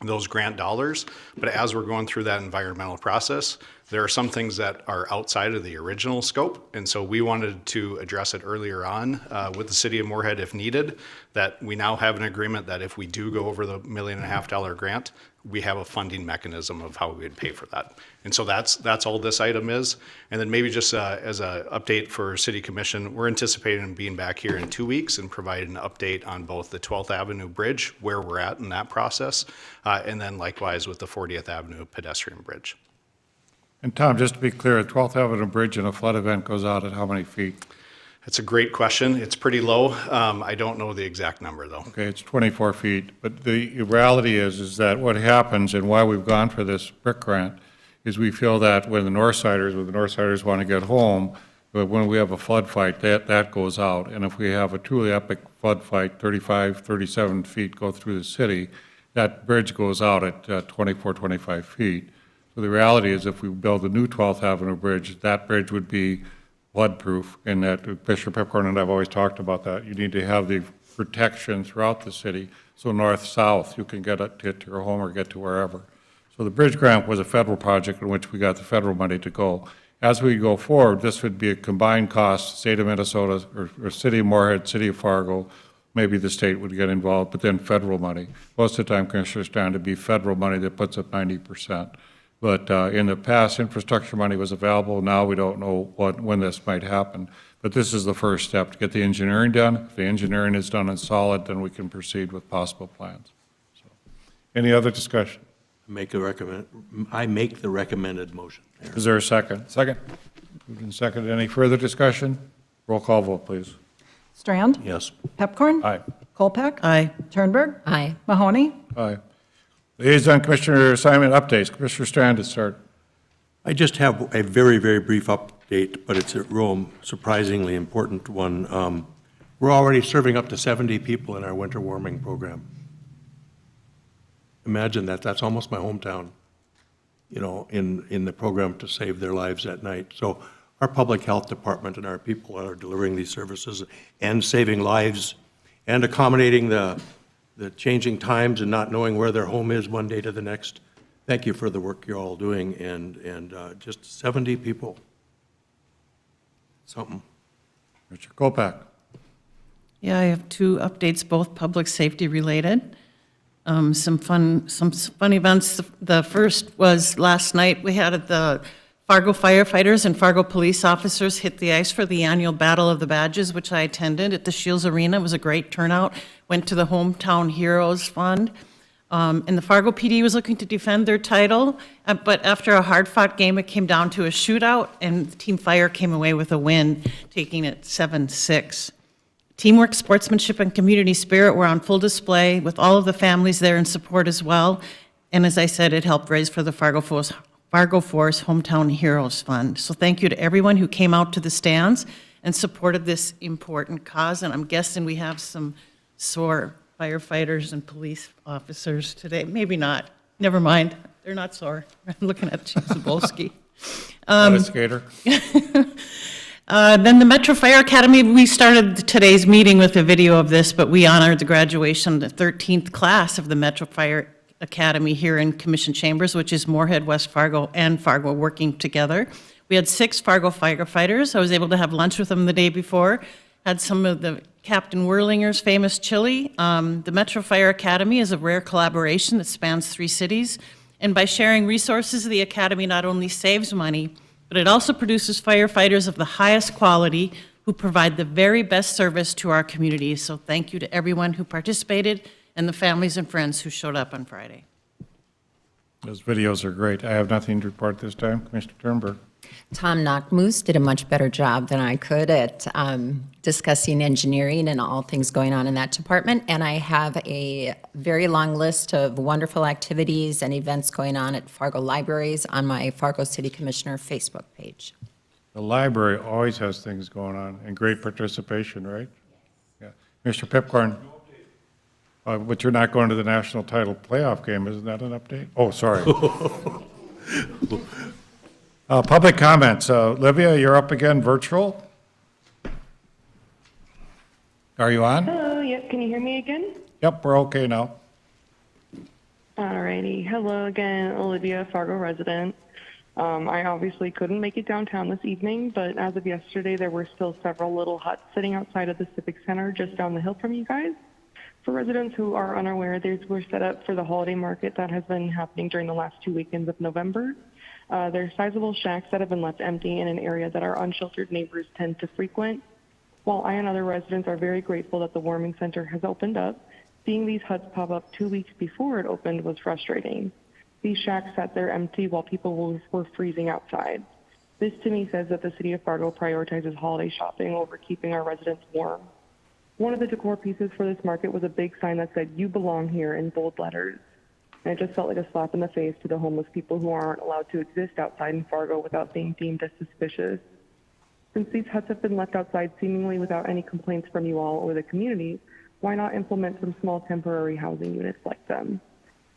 those grant dollars. But as we're going through that environmental process, there are some things that are outside of the original scope. And so we wanted to address it earlier on with the city of Moorhead if needed, that we now have an agreement that if we do go over the $1.5 million grant, we have a funding mechanism of how we would pay for that. And so that's all this item is. And then maybe just as an update for City Commission, we're anticipating being back here in 2 weeks and providing an update on both the 12th Avenue Bridge, where we're at in that process, and then likewise with the 40th Avenue pedestrian bridge. And Tom, just to be clear, the 12th Avenue Bridge in a flood event goes out at how many feet? That's a great question. It's pretty low. I don't know the exact number, though. Okay, it's 24 feet. But the reality is that what happens and why we've gone for this brick grant is we feel that when the Northsiders want to get home, but when we have a flood fight, that goes out. And if we have a truly epic flood fight, 35, 37 feet go through the city, that bridge goes out at 24, 25 feet. So the reality is if we build a new 12th Avenue Bridge, that bridge would be flood-proof, and that Commissioner Pepcorn and I have always talked about that. You need to have the protection throughout the city, so north-south, you can get to your home or get to wherever. So the bridge grant was a federal project in which we got the federal money to go. As we go forward, this would be a combined cost, state of Minnesota, or city of Moorhead, city of Fargo, maybe the state would get involved, but then federal money. Most of the time, Commissioner, it's down to be federal money that puts up 90%. But in the past, infrastructure money was available. Now we don't know when this might happen. But this is the first step to get the engineering done. If the engineering is done and solid, then we can proceed with possible plans. So, any other discussion? I make the recommended motion. Is there a second? Second. Moved and seconded. Any further discussion? Roll call vote, please. Strand? Yes. Pepcorn? Aye. Kolpak? Aye. Turnberg? Aye. Mahoney? Aye. Liaison Commissioner assignment updates. Commissioner Strand to start. I just have a very, very brief update, but it's a real surprisingly important one. We're already serving up to 70 people in our winter warming program. Imagine that. That's almost my hometown, you know, in the program to save their lives at night. So our public health department and our people are delivering these services and saving lives and accommodating the changing times and not knowing where their home is one day to the next. Thank you for the work you're all doing, and just 70 people. Something. Mr. Kolpak. Yeah, I have two updates, both public safety related. Some fun events. The first was last night. We had the Fargo firefighters and Fargo police officers hit the ice for the annual Battle of the Badges, which I attended at the Shields Arena. It was a great turnout. Went to the Hometown Heroes Fund. And the Fargo PD was looking to defend their title, but after a hard-fought game, it came down to a shootout, and Team Fire came away with a win, taking it 7-6. Teamwork, sportsmanship, and community spirit were on full display with all of the families there in support as well. And as I said, it helped raise for the Fargo Force Hometown Heroes Fund. So thank you to everyone who came out to the stands and supported this important cause. And I'm guessing we have some sore firefighters and police officers today. Maybe not. Never mind. They're not sore. I'm looking at Chief Zabolski. Not a skater. Then the Metro Fire Academy, we started today's meeting with a video of this, but we honored the graduation of the 13th class of the Metro Fire Academy here in Commission Chambers, which is Moorhead, West Fargo, and Fargo working together. We had 6 Fargo firefighters. I was able to have lunch with them the day before, had some of the Captain Whirlinger's famous chili. The Metro Fire Academy is a rare collaboration that spans 3 cities. And by sharing resources, the Academy not only saves money, but it also produces firefighters of the highest quality who provide the very best service to our community. So thank you to everyone who participated and the families and friends who showed up on Friday. Those videos are great. I have nothing to report this time. Commissioner Turnberg. Tom Knockmoose did a much better job than I could at discussing engineering and all things going on in that department. And I have a very long list of wonderful activities and events going on at Fargo Libraries on my Fargo City Commissioner Facebook page. The library always has things going on and great participation, right? Yeah. Mr. Pipcorn. But you're not going to the national title playoff game. Isn't that an update? Oh, sorry. Public comments. Livia, you're up again, virtual. Are you on? Hello, yep, can you hear me again? Yep, we're okay now. Alrighty, hello again, Olivia, Fargo resident. I obviously couldn't make it downtown this evening, but as of yesterday, there were still several little huts sitting outside of the Civic Center just down the hill from you guys. For residents who are unaware, these were set up for the holiday market that has been happening during the last 2 weekends of November. They're sizable shacks that have been left empty in an area that our unsheltered neighbors tend to frequent. While I and other residents are very grateful that the warming center has opened up, seeing these huts pop up 2 weeks before it opened was frustrating. These shacks sat there empty while people were freezing outside. This to me says that the city of Fargo prioritizes holiday shopping over keeping our residents warm. One of the decor pieces for this market was a big sign that said, "You belong here," in bold letters. And it just felt like a slap in the face to the homeless people who aren't allowed to exist outside in Fargo without being deemed as suspicious. Since these huts have been left outside seemingly without any complaints from you all or the community, why not implement some small temporary housing units like them?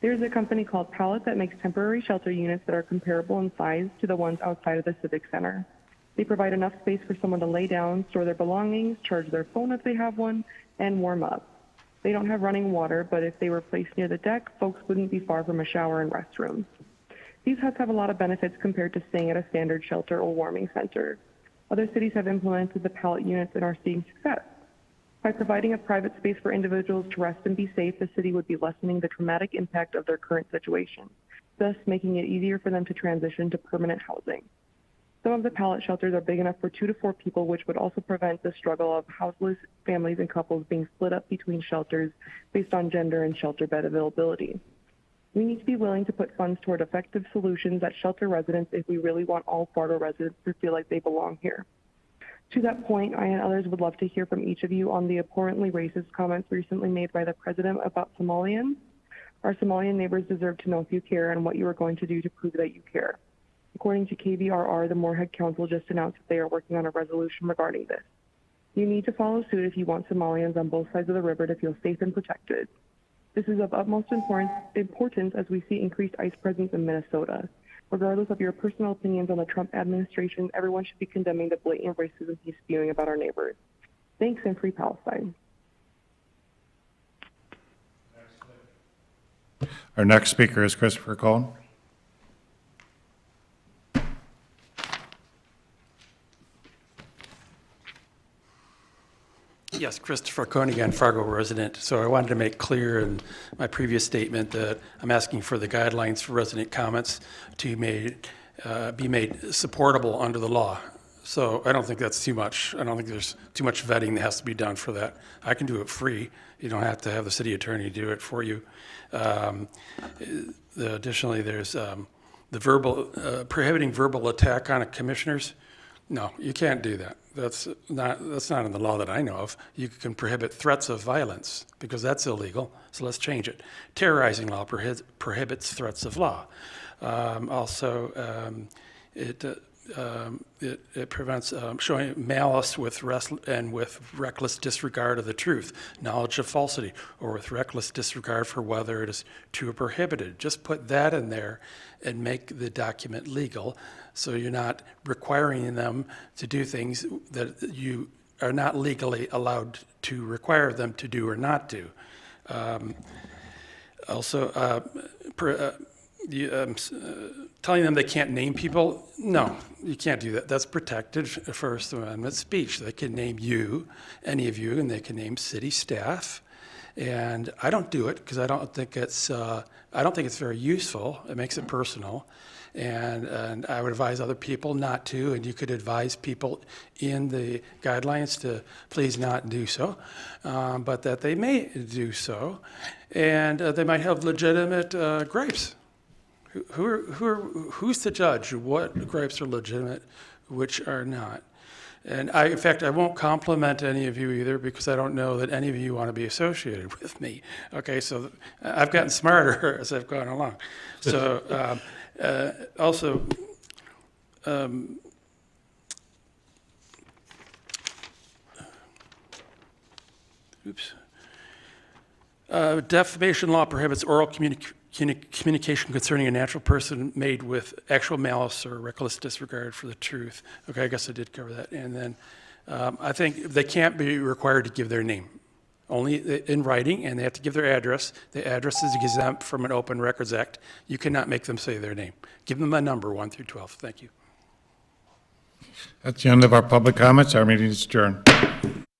There's a company called Pallet that makes temporary shelter units that are comparable in size to the ones outside of the Civic Center. They provide enough space for someone to lay down, store their belongings, charge their phone if they have one, and warm up. They don't have running water, but if they were placed near the deck, folks wouldn't be far from a shower and restroom. These huts have a lot of benefits compared to staying at a standard shelter or warming center. Other cities have implemented the pallet units and are seeing success. By providing a private space for individuals to rest and be safe, the city would be lessening the traumatic impact of their current situation, thus making it easier for them to transition to permanent housing. Some of the pallet shelters are big enough for 2 to 4 people, which would also prevent the struggle of houseless families and couples being split up between shelters based on gender and shelter bed availability. We need to be willing to put funds toward effective solutions that shelter residents if we really want all Fargo residents to feel like they belong here. To that point, I and others would love to hear from each of you on the abhorrently racist comments recently made by the president about Somalians. Our Somalian neighbors deserve to know if you care and what you are going to do to prove that you care. According to KVRR, the Moorhead Council just announced that they are working on a resolution regarding this. You need to follow suit if you want Somalians on both sides of the river to feel safe and protected. This is of utmost importance as we see increased ICE presence in Minnesota. Regardless of your personal opinions on the Trump administration, everyone should be condemning the blatant racism he's spewing about our neighbors. Thanks, and free Palestine. Our next speaker is Christopher Cohn. Yes, Christopher Cohn again, Fargo resident. So I wanted to make clear in my previous statement that I'm asking for the guidelines for resident comments to be made supportable under the law. So I don't think that's too much. I don't think there's too much vetting that has to be done for that. I can do it free. You don't have to have the city attorney do it for you. Additionally, there's the prohibiting verbal attack on commissioners. No, you can't do that. That's not in the law that I know of. You can prohibit threats of violence because that's illegal. So let's change it. Terrorizing law prohibits threats of law. It prevents showing malice with reckless disregard of the truth, knowledge of falsity, or with reckless disregard for whether it is true or prohibited. Just put that in there and make the document legal, so you're not requiring them to do things that you are not legally allowed to require them to do or not do. telling them they can't name people, no, you can't do that. That's protected First Amendment speech. They can name you, any of you, and they can name city staff. And I don't do it because I don't think it's very useful. It makes it personal. And I would advise other people not to, and you could advise people in the guidelines to please not do so, but that they may do so, and they might have legitimate gripes. Who's to judge what gripes are legitimate, which are not? And in fact, I won't compliment any of you either because I don't know that any of you want to be associated with me. Okay, so I've gotten smarter as I've gone along. So also, defamation law prohibits oral communication concerning a natural person made with actual malice or reckless disregard for the truth. Okay, I guess I did cover that. And then I think they can't be required to give their name, only in writing, and they have to give their address. The address is exempt from an Open Records Act. You cannot make them say their name. Give them a number, 1 through 12. Thank you. That's the end of our public comments. Our meeting is adjourned.